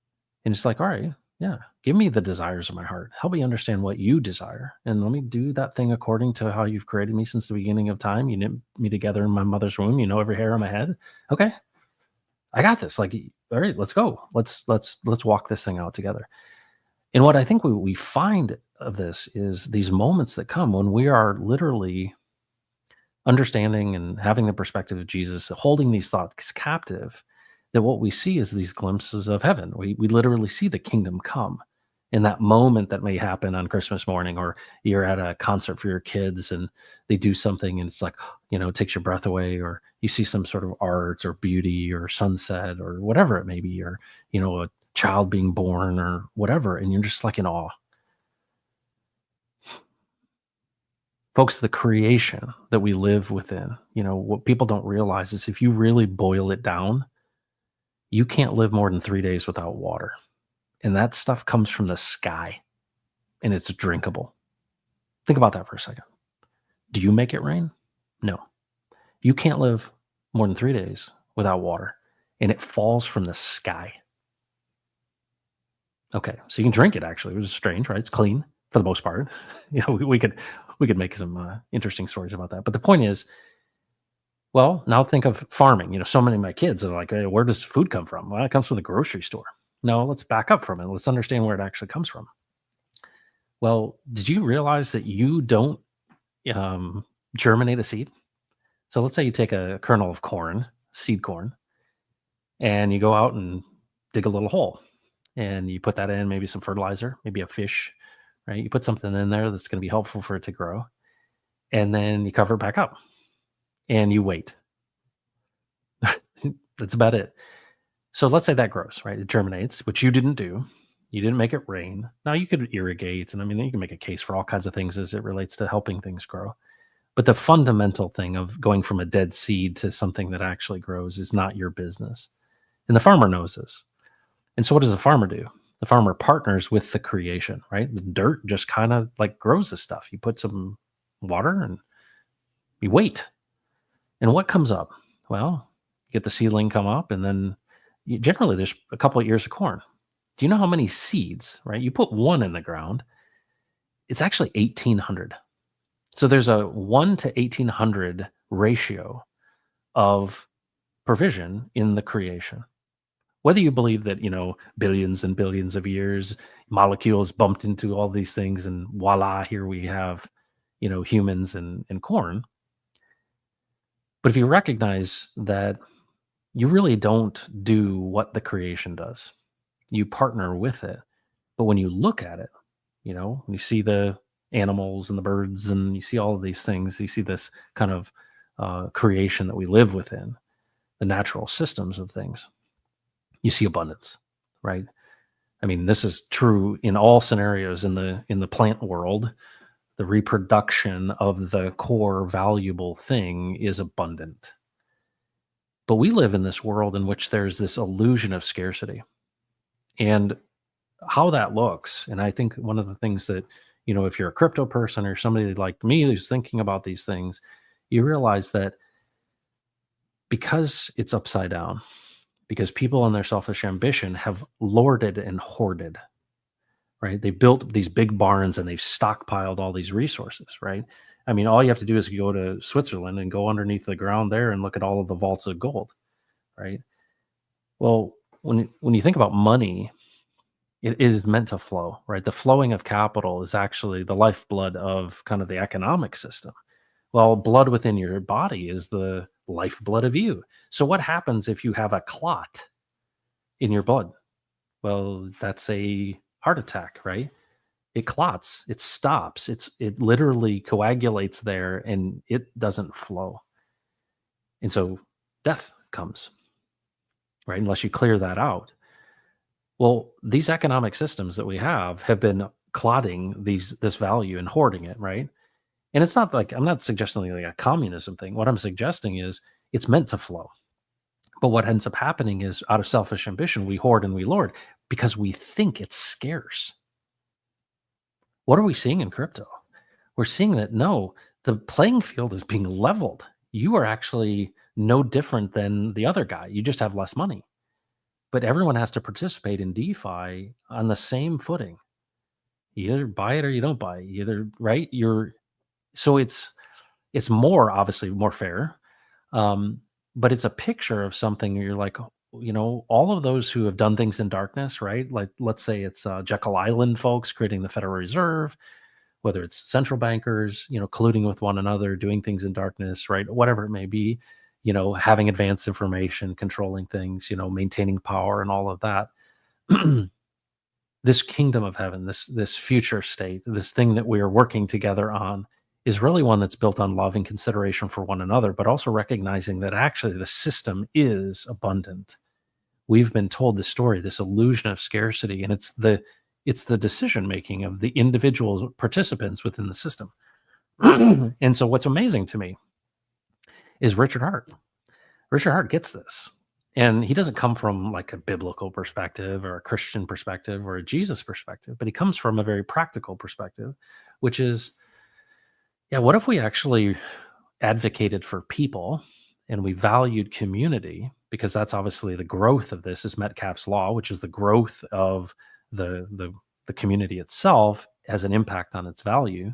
and it's like, all right, yeah, give me the desires of my heart. Help me understand what you desire. And let me do that thing according to how you've created me since the beginning of time. You knit me together in my mother's womb. You know every hair on my head. Okay, I got this. Like, all right, let's go. Let's walk this thing out together. And what I think we find of this is these moments that come when we are literally understanding and having the perspective of Jesus, holding these thoughts captive, that what we see is these glimpses of heaven. We literally see the kingdom come in that moment that may happen on Christmas morning, or you're at a concert for your kids and they do something and it's like, it takes your breath away, or you see some sort of art or beauty or sunset or whatever it may be, or, a child being born or whatever. And you're just like in awe. Folks, the creation that we live within, what people don't realize is if you really boil it down, you can't live more than 3 days without water. And that stuff comes from the sky and it's drinkable. Think about that for a second. Do you make it rain? No. You can't live more than 3 days without water and it falls from the sky. Okay, so you can drink it actually, which is strange, right? It's clean for the most part. We could make some interesting stories about that. But the point is, well, now think of farming. So many of my kids are like, hey, where does food come from? Well, it comes from the grocery store. No, let's back up from it. Let's understand where it actually comes from. Well, did you realize that you don't germinate a seed? So let's say you take a kernel of corn, seed corn, and you go out and dig a little hole and you put that in, maybe some fertilizer, maybe a fish, right? You put something in there that's going to be helpful for it to grow. And then you cover it back up and you wait. That's about it. So let's say that grows, right? It germinates, which you didn't do. You didn't make it rain. Now you could irrigate, and I mean, you can make a case for all kinds of things as it relates to helping things grow. But the fundamental thing of going from a dead seed to something that actually grows is not your business. And the farmer knows this. And so what does the farmer do? The farmer partners with the creation, right? The dirt just kind of like grows this stuff. You put some water and you wait. And what comes up? Well, you get the seedling come up, and then generally there's a couple of ears of corn. Do you know how many seeds, right? You put one in the ground, it's actually 1,800. So there's a 1 to 1,800 ratio of provision in the creation. Whether you believe that, billions and billions of years, molecules bumped into all these things and voila, here we have, humans and corn. But if you recognize that you really don't do what the creation does, you partner with it. But when you look at it, when you see the animals and the birds and you see all of these things, you see this kind of creation that we live within, the natural systems of things, you see abundance, right? I mean, this is true in all scenarios in the plant world. The reproduction of the core valuable thing is abundant. But we live in this world in which there's this illusion of scarcity. And how that looks, and I think one of the things that, if you're a crypto person or somebody like me who's thinking about these things, you realize that because it's upside down, because people in their selfish ambition have lorded and hoarded, right? They built these big barns and they've stockpiled all these resources, right? I mean, all you have to do is go to Switzerland and go underneath the ground there and look at all of the vaults of gold, right? Well, when you think about money, it is meant to flow, right? The flowing of capital is actually the lifeblood of kind of the economic system. Well, blood within your body is the lifeblood of you. So what happens if you have a clot in your blood? Well, that's a heart attack, right? It clots, it stops, it literally coagulates there and it doesn't flow. And so death comes, right? Unless you clear that out. Well, these economic systems that we have been clotting this value and hoarding it, right? And it's not like I'm not suggesting like a communism thing. What I'm suggesting is it's meant to flow. But what ends up happening is out of selfish ambition, we hoard and we lord because we think it's scarce. What are we seeing in crypto? We're seeing that no, the playing field is being leveled. You are actually no different than the other guy. You just have less money. But everyone has to participate in DeFi on the same footing. You either buy it or you don't buy it. You either, right? So it's more obviously more fair. But it's a picture of something you're like, all of those who have done things in darkness, right? Like, let's say it's Jekyll Island folks creating the Federal Reserve, whether it's central bankers, colluding with one another, doing things in darkness, right? Whatever it may be, having advanced information, controlling things, maintaining power and all of that. This kingdom of heaven, this future state, this thing that we are working together on is really one that's built on love and consideration for one another, but also recognizing that actually the system is abundant. We've been told the story, this illusion of scarcity, and it's the decision making of the individual participants within the system. And so what's amazing to me is Richard Hart. Richard Hart gets this. And he doesn't come from like a biblical perspective or a Christian perspective or a Jesus perspective, but he comes from a very practical perspective, which is, what if we actually advocated for people and we valued community? Because that's obviously the growth of this is Metcalfe's law, which is the growth of the community itself has an impact on its value.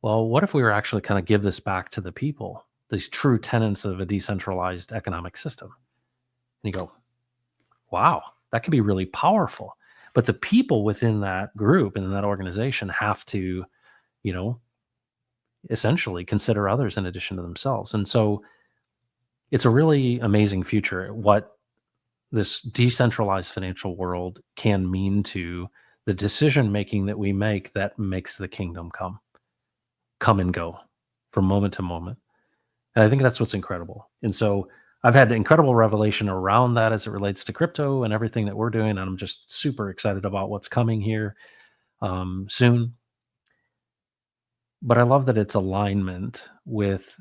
Well, what if we were actually kind of give this back to the people, these true tenets of a decentralized economic system? And you go, wow, that could be really powerful. But the people within that group and in that organization have to, essentially consider others in addition to themselves. And so it's a really amazing future, what this decentralized financial world can mean to the decision making that we make that makes the kingdom come and go from moment to moment. And I think that's what's incredible. And so I've had incredible revelation around that as it relates to crypto and everything that we're doing. And I'm just super excited about what's coming here soon. But I love that it's alignment with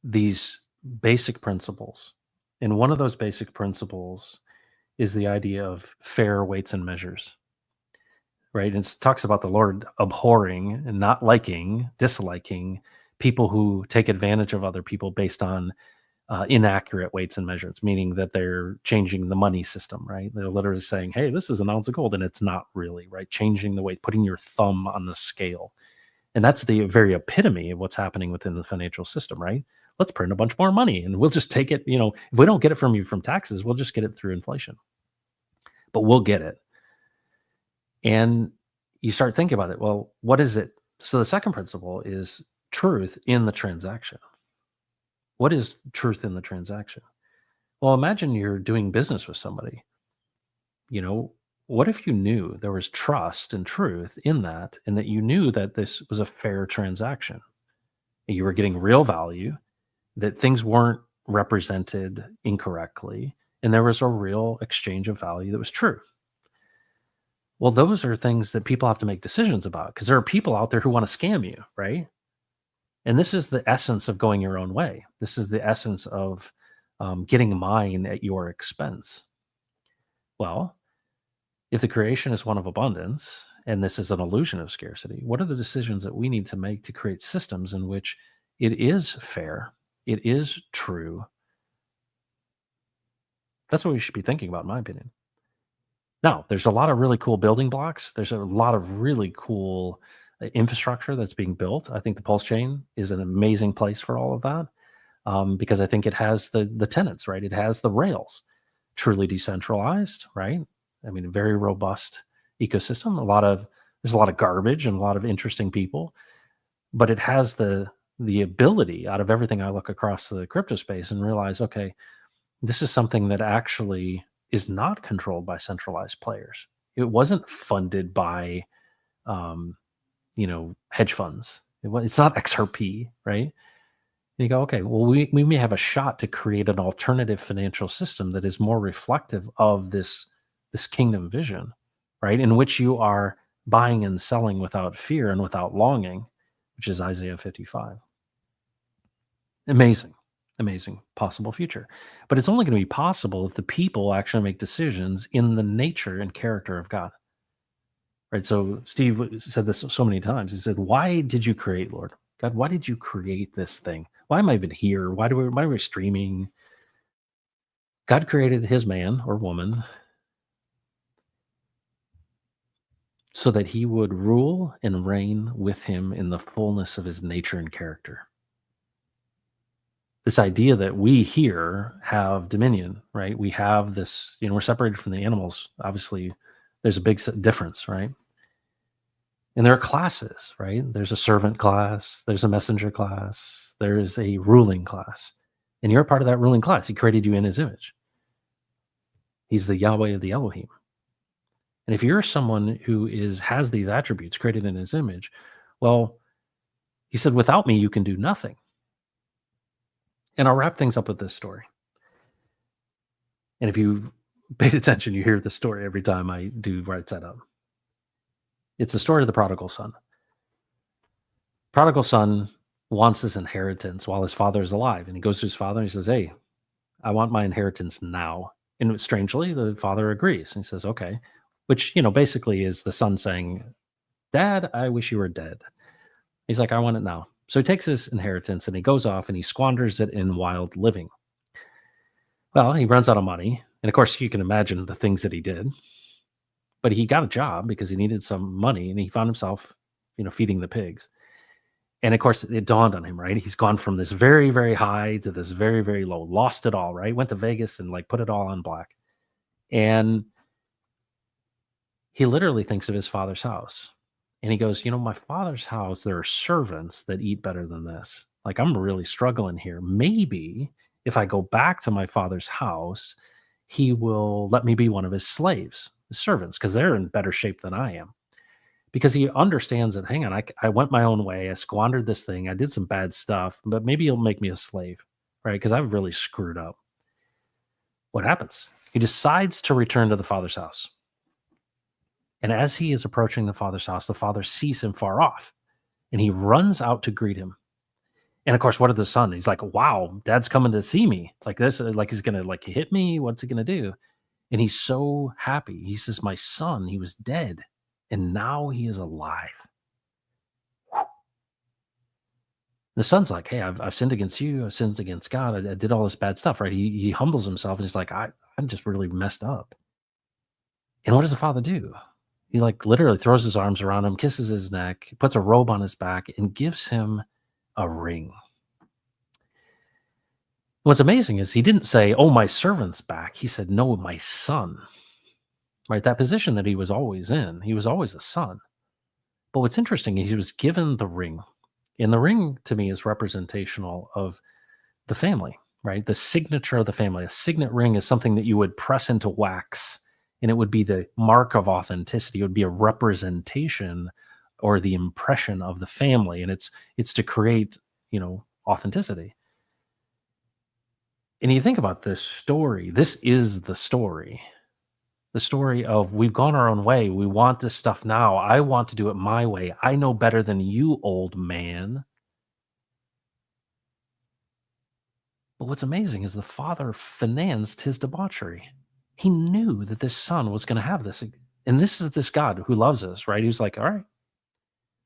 these basic principles. And one of those basic principles is the idea of fair weights and measures, right? And it talks about the Lord abhorring and not liking, disliking people who take advantage of other people based on inaccurate weights and measures, meaning that they're changing the money system, right? They're literally saying, hey, this is an ounce of gold, and it's not really, right? Changing the weight, putting your thumb on the scale. And that's the very epitome of what's happening within the financial system, right? Let's print a bunch more money and we'll just take it. If we don't get it from you from taxes, we'll just get it through inflation. But we'll get it. And you start thinking about it. Well, what is it? So the second principle is truth in the transaction. What is truth in the transaction? Well, imagine you're doing business with somebody. What if you knew there was trust and truth in that, and that you knew that this was a fair transaction, and you were getting real value, that things weren't represented incorrectly, and there was a real exchange of value that was true? Well, those are things that people have to make decisions about, because there are people out there who want to scam you, right? And this is the essence of going your own way. This is the essence of getting mine at your expense. Well, if the creation is one of abundance, and this is an illusion of scarcity, what are the decisions that we need to make to create systems in which it is fair, it is true? That's what we should be thinking about, in my opinion. Now, there's a lot of really cool building blocks. There's a lot of really cool infrastructure that's being built. I think the Pulse Chain is an amazing place for all of that, because I think it has the tenets, right? It has the rails, truly decentralized, right? I mean, a very robust ecosystem. There's a lot of garbage and a lot of interesting people, but it has the ability, out of everything I look across the crypto space and realize, okay, this is something that actually is not controlled by centralized players. It wasn't funded by um, hedge funds. It's not XRP, right? And you go, okay, well, we may have a shot to create an alternative financial system that is more reflective of this kingdom vision, right? In which you are buying and selling without fear and without longing, which is Isaiah 55. Amazing, amazing possible future. But it's only going to be possible if the people actually make decisions in the nature and character of God. Right. So Steve said this so many times. He said, "Why did you create, Lord God? Why did you create this thing? Why am I even here? Why are we streaming?" God created his man or woman so that he would rule and reign with him in the fullness of his nature and character. This idea that we here have dominion, right? We have this, we're separated from the animals. Obviously, there's a big difference, right? And there are classes, right? There's a servant class, there's a messenger class, there's a ruling class. And you're a part of that ruling class. He created you in his image. He's the Yahweh of the Elohim. And if you're someone who has these attributes created in his image, well, he said, without me, you can do nothing. And I'll wrap things up with this story. And if you paid attention, you hear the story every time I do Right Side Up. It's the story of the prodigal son. Prodigal son wants his inheritance while his father is alive. And he goes to his father and he says, "Hey, I want my inheritance now." And strangely, the father agrees. And he says, "Okay," which, basically is the son saying, "Dad, I wish you were dead." He's like, "I want it now." So he takes his inheritance and he goes off and he squanders it in wild living. Well, he runs out of money. And of course, you can imagine the things that he did. But he got a job because he needed some money and he found himself, feeding the pigs. And of course, it dawned on him, right? He's gone from this very, very high to this very, very low, lost it all, right? Went to Vegas and put it all on black. And he literally thinks of his father's house. And he goes, my father's house, there are servants that eat better than this. I'm really struggling here. Maybe if I go back to my father's house, he will let me be one of his slaves, his servants, because they're in better shape than I am. Because he understands that, hang on, I went my own way. I squandered this thing. I did some bad stuff, but maybe he'll make me a slave, right? Because I've really screwed up. What happens? He decides to return to the father's house. And as he is approaching the father's house, the father sees him far off and he runs out to greet him. And of course, what did the son? He's like, "Wow, dad's coming to see me like this. Like he's going to hit me. What's he going to do?" And he's so happy. He says, "My son, he was dead and now he is alive." Whew. The son's like, "Hey, I've sinned against you. I've sinned against God. I did all this bad stuff," right? He humbles himself and he's like, I'm just really messed up. And what does the father do? He literally throws his arms around him, kisses his neck, puts a robe on his back, and gives him a ring. What's amazing is he didn't say, "Oh, my servant's back." He said, "No, my son." Right? That position that he was always in, he was always a son. But what's interesting is he was given the ring. And the ring to me is representational of the family, right? The signature of the family. A signet ring is something that you would press into wax and it would be the mark of authenticity. It would be a representation or the impression of the family. And it's to create, authenticity. And you think about this story, this is the story of we've gone our own way. We want this stuff now. I want to do it my way. I know better than you, old man. But what's amazing is the father financed his debauchery. He knew that this son was going to have this. And this is this God who loves us, right? He was like, "All right,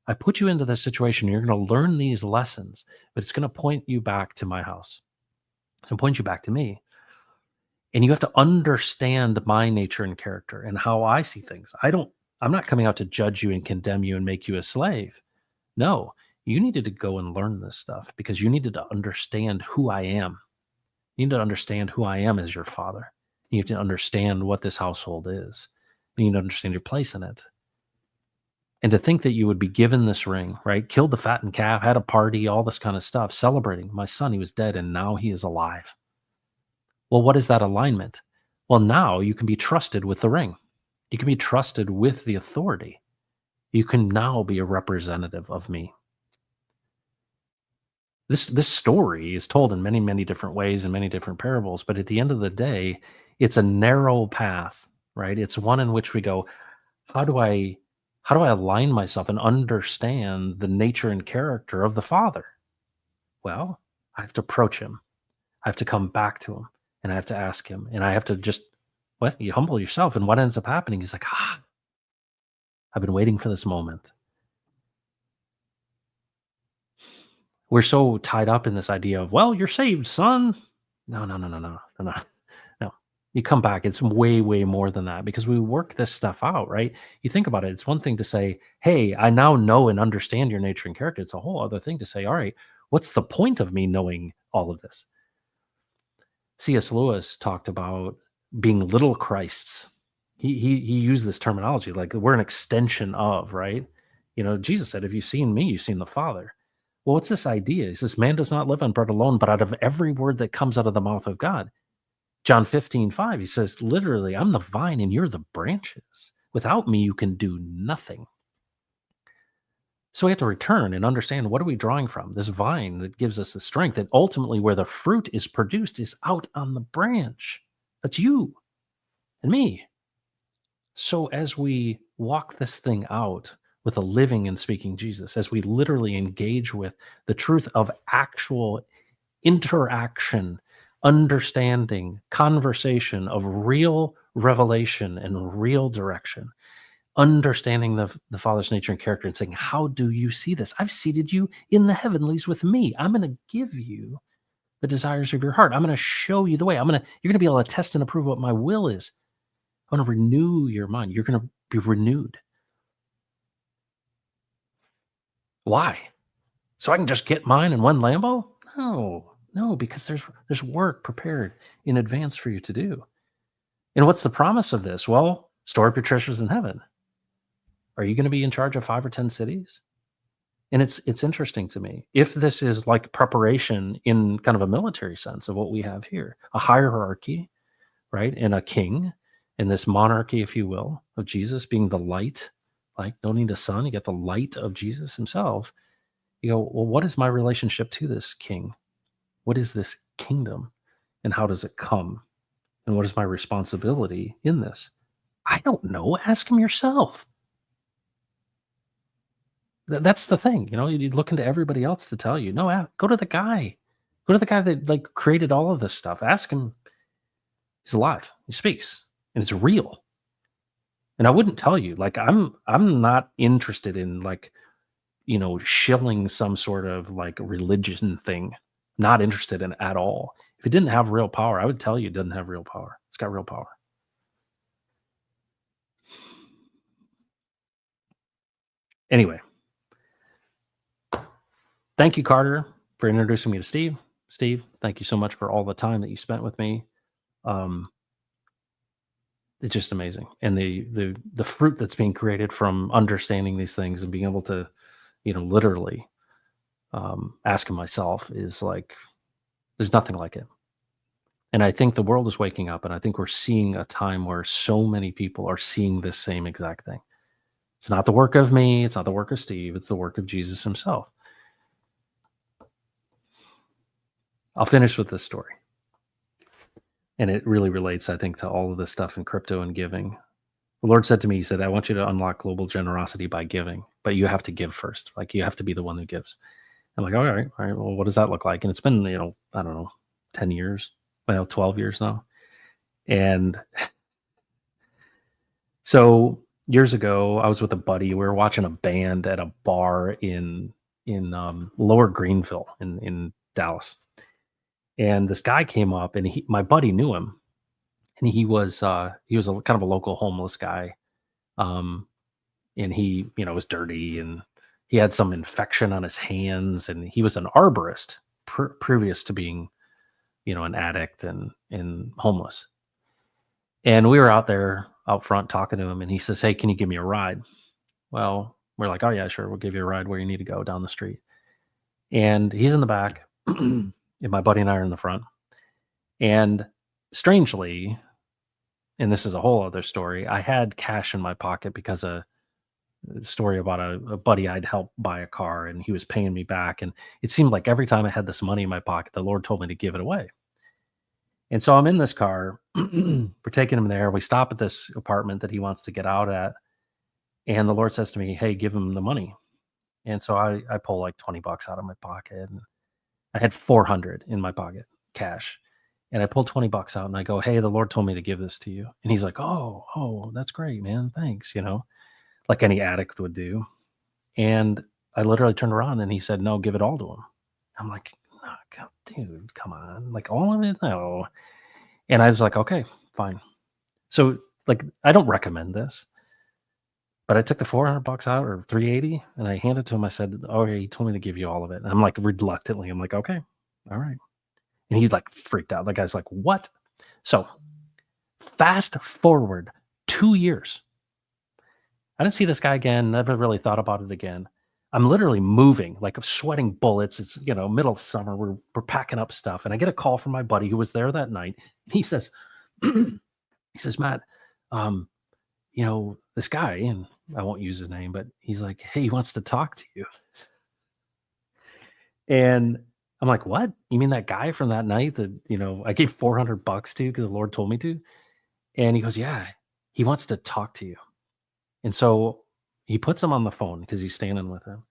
I put you into this situation. You're going to learn these lessons, but it's going to point you back to my house. It's going to point you back to me. And you have to understand my nature and character and how I see things. I'm not coming out to judge you and condemn you and make you a slave. No, you needed to go and learn this stuff because you needed to understand who I am. You need to understand who I am as your father. You have to understand what this household is. You need to understand your place in it. And to think that you would be given this ring, right? Killed the fattened calf, had a party, all this kind of stuff, celebrating. My son, he was dead and now he is alive. Well, what is that alignment? Well, now you can be trusted with the ring. You can be trusted with the authority. You can now be a representative of me. This story is told in many, many different ways and many different parables, but at the end of the day, it's a narrow path, right? It's one in which we go, how do I align myself and understand the nature and character of the Father? Well, I have to approach him. I have to come back to him and I have to ask him and I have to just, you humble yourself. And what ends up happening is like, I've been waiting for this moment. We're so tied up in this idea of, well, you're saved, son. No. You come back. It's way, way more than that because we work this stuff out, right? You think about it. It's one thing to say, hey, I now know and understand your nature and character. It's a whole other thing to say, all right, what's the point of me knowing all of this? C.S. Lewis talked about being little Christs. He used this terminology, like we're an extension of, right? Jesus said, if you've seen me, you've seen the Father. Well, what's this idea? He says, man does not live on bread alone, but out of every word that comes out of the mouth of God. John 15:5, he says, literally, I'm the vine and you're the branches. Without me, you can do nothing. So we have to return and understand, what are we drawing from? This vine that gives us the strength, and ultimately where the fruit is produced is out on the branch. That's you and me. So as we walk this thing out with a living and speaking Jesus, as we literally engage with the truth of actual interaction, understanding, conversation of real revelation and real direction, understanding the Father's nature and character and saying, how do you see this? I've seated you in the heavenlies with me. I'm going to give you the desires of your heart. I'm going to show you the way. You're going to be able to test and approve what my will is. I'm going to renew your mind. You're going to be renewed. Why? So I can just get mine in one Lambo? No, because there's work prepared in advance for you to do. And what's the promise of this? Well, store up your treasures in heaven. Are you going to be in charge of 5 or 10 cities? And it's interesting to me. If this is like preparation in kind of a military sense of what we have here, a hierarchy, right? And a king, and this monarchy, if you will, of Jesus being the light, like don't need a sun, you get the light of Jesus himself. You go, well, what is my relationship to this king? What is this kingdom? And how does it come? And what is my responsibility in this? I don't know. Ask him yourself. That's the thing. You look into everybody else to tell you. No, go to the guy. Go to the guy that like created all of this stuff. Ask him. He's alive. He speaks. And it's real. And I wouldn't tell you, like, I'm not interested in like, shilling some sort of like religion thing. Not interested in it at all. If it didn't have real power, I would tell you it doesn't have real power. It's got real power. Anyway, thank you, Carter, for introducing me to Steve. Steve, thank you so much for all the time that you spent with me. It's just amazing. And the fruit that's being created from understanding these things and being able to, literally asking myself is like, there's nothing like it. And I think the world is waking up, and I think we're seeing a time where so many people are seeing this same exact thing. It's not the work of me. It's not the work of Steve. It's the work of Jesus himself. I'll finish with this story. And it really relates, I think, to all of this stuff in crypto and giving. The Lord said to me, he said, I want you to unlock global generosity by giving, but you have to give first. Like, you have to be the one who gives. I'm like, all right. Well, what does that look like? And it's been, I don't know, 10 years, 12 years now. And so years ago, I was with a buddy. We were watching a band at a bar in Lower Greenville in Dallas. And this guy came up, and my buddy knew him, and he was a kind of a local homeless guy. And he, was dirty, and he had some infection on his hands, and he was an arborist previous to being, an addict and homeless. And we were out there out front talking to him, and he says, "Hey, can you give me a ride?" Well, we're like, "Oh yeah, sure, we'll give you a ride where you need to go down the street." And he's in the back, and my buddy and I are in the front. And strangely, and this is a whole other story, I had cash in my pocket because a story about a buddy I'd helped buy a car, and he was paying me back. And it seemed like every time I had this money in my pocket, the Lord told me to give it away. And so I'm in this car, we're taking him there. We stop at this apartment that he wants to get out at. And the Lord says to me, "Hey, give him the money." And so I pull like 20 bucks out of my pocket. And I had 400 in my pocket, cash. And I pulled 20 bucks out and I go, "Hey, the Lord told me to give this to you." And he's like, "Oh, that's great, man. Thanks," like any addict would do. And I literally turned around and he said, "No, give it all to him." I'm like, "No, dude, come on. Like all of it? No." And I was like, "Okay, fine." So like I don't recommend this, but I took the 400 bucks out, or 380, and I handed it to him. I said, "Oh, yeah, he told me to give you all of it." And I'm like reluctantly, I'm like, "Okay, all right." And he's like freaked out. The guy's like, "What?" So fast forward 2 years. I didn't see this guy again, never really thought about it again. I'm literally moving, like I'm sweating bullets. It's, middle of summer. We're packing up stuff. And I get a call from my buddy who was there that night. He says, he says, "Matt, um, this guy," and I won't use his name, but he's like, "Hey, he wants to talk to you." And I'm like, "What? You mean that guy from that night that, I gave 400 bucks to because the Lord told me to?" And he goes, "Yeah, he wants to talk to you." And so he puts him on the phone because he's standing with him.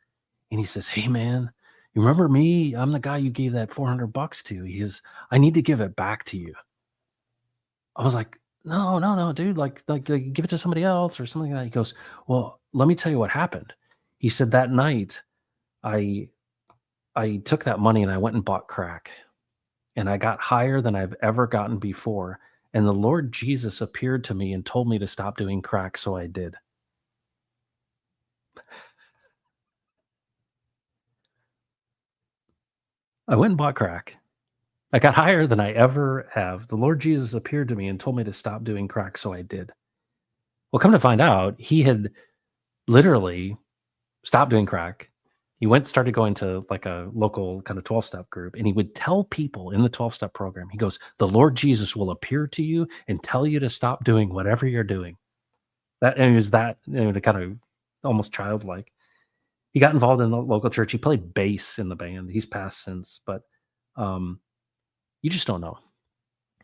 And he says, "Hey, man, you remember me? I'm the guy you gave that 400 bucks to." He says, "I need to give it back to you." I was like, "No, no, no, dude, like give it to somebody else or something like that." He goes, "Well, let me tell you what happened." He said, "That night, I I took that money and I went and bought crack, and I got higher than I've ever gotten before. And the Lord Jesus appeared to me and told me to stop doing crack, so I did." I went and bought crack. I got higher than I ever have. The Lord Jesus appeared to me and told me to stop doing crack, so I did. Well, come to find out, he had literally stopped doing crack. He started going to like a local kind of 12-step group, and he would tell people in the 12-step program, he goes, "The Lord Jesus will appear to you and tell you to stop doing whatever you're doing." That, and it was that, kind of almost childlike. He got involved in the local church. He played bass in the band. He's passed since, but um, you just don't know.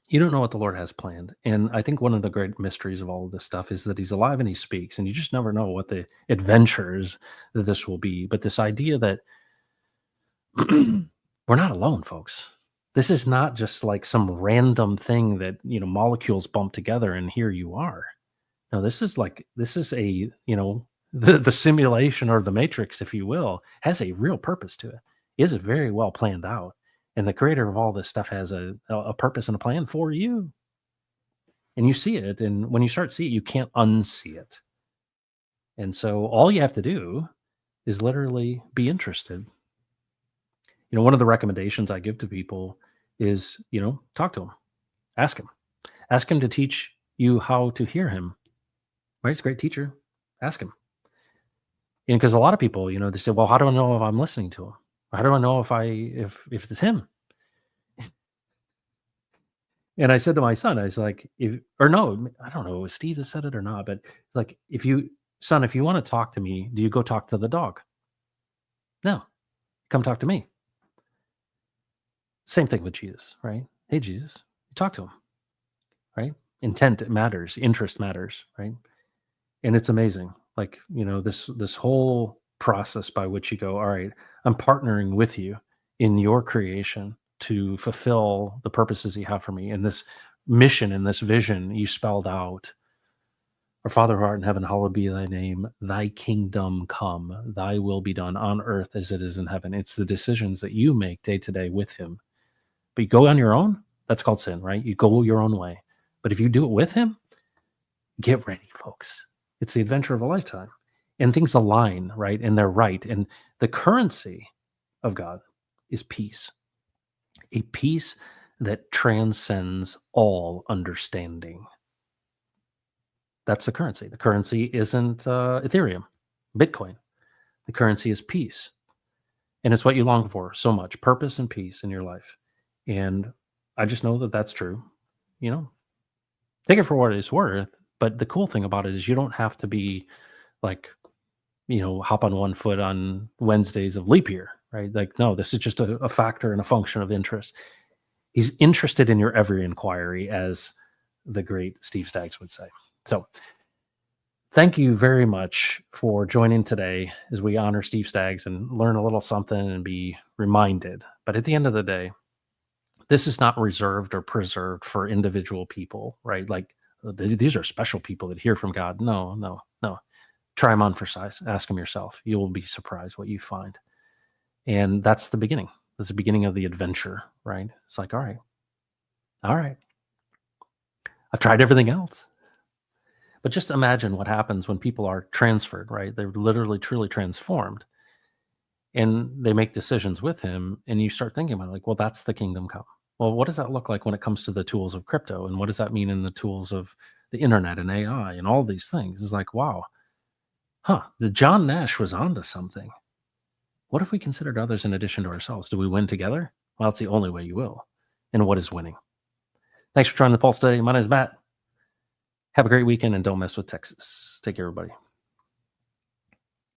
You don't know what the Lord has planned. And I think one of the great mysteries of all of this stuff is that he's alive and he speaks, and you just never know what the adventures that this will be. But this idea that we're not alone, folks. This is not just like some random thing that, molecules bump together and here you are. No, this is a, the simulation, or the matrix, if you will, has a real purpose to it. It is very well planned out. And the creator of all this stuff has a purpose and a plan for you. And you see it. And when you start to see it, you can't unsee it. And so all you have to do is literally be interested. One of the recommendations I give to people is, talk to him, ask him, to teach you how to hear him. Right? He's a great teacher. Ask him. And because a lot of people, they say, "Well, how do I know if I'm listening to him? How do I know if it's him?" And I said to my son, I was like, "If or no, I don't know if Steve has said it or not, but it's like, if you want to talk to me, do you go talk to the dog? No, come talk to me." Same thing with Jesus, right? Hey, Jesus, you talk to him, right? Intent matters, interest matters, right? And it's amazing. Like, this whole process by which you go, "All right, I'm partnering with you in your creation to fulfill the purposes you have for me, and this mission and this vision you spelled out. Our Father who art in heaven, hallowed be thy name. Thy kingdom come, thy will be done on earth as it is in heaven." It's the decisions that you make day to day with him. But you go on your own, that's called sin, right? You go your own way. But if you do it with him, get ready, folks. It's the adventure of a lifetime. And things align, right? And they're right. And the currency of God is peace, a peace that transcends all understanding. That's the currency. The currency isn't Ethereum, Bitcoin. The currency is peace. And it's what you long for so much, purpose and peace in your life. And I just know that that's true. You know, take it for what it's worth. But the cool thing about it is you don't have to be like, hop on one foot on Wednesdays of leap year, right? Like, no, this is just a factor and a function of interest. He's interested in your every inquiry, as the great Steve Staggs would say. So thank you very much for joining today as we honor Steve Staggs and learn a little something and be reminded. But at the end of the day, this is not reserved or preserved for individual people, right? Like these are special people that hear from God. No. Try them on for size. Ask them yourself. You will be surprised what you find. And that's the beginning. That's the beginning of the adventure, right? It's like, all right. I've tried everything else. But just imagine what happens when people are transferred, right? They're literally, truly transformed. And they make decisions with him. And you start thinking about it, like, well, that's the kingdom come. Well, what does that look like when it comes to the tools of crypto? And what does that mean in the tools of the internet and AI and all these things? It's like, wow, the John Nash was onto something. What if we considered others in addition to ourselves? Do we win together? Well, it's the only way you will. And what is winning? Thanks for joining the Pulse today. My name is Matt. Have a great weekend and don't mess with Texas. Take care, everybody.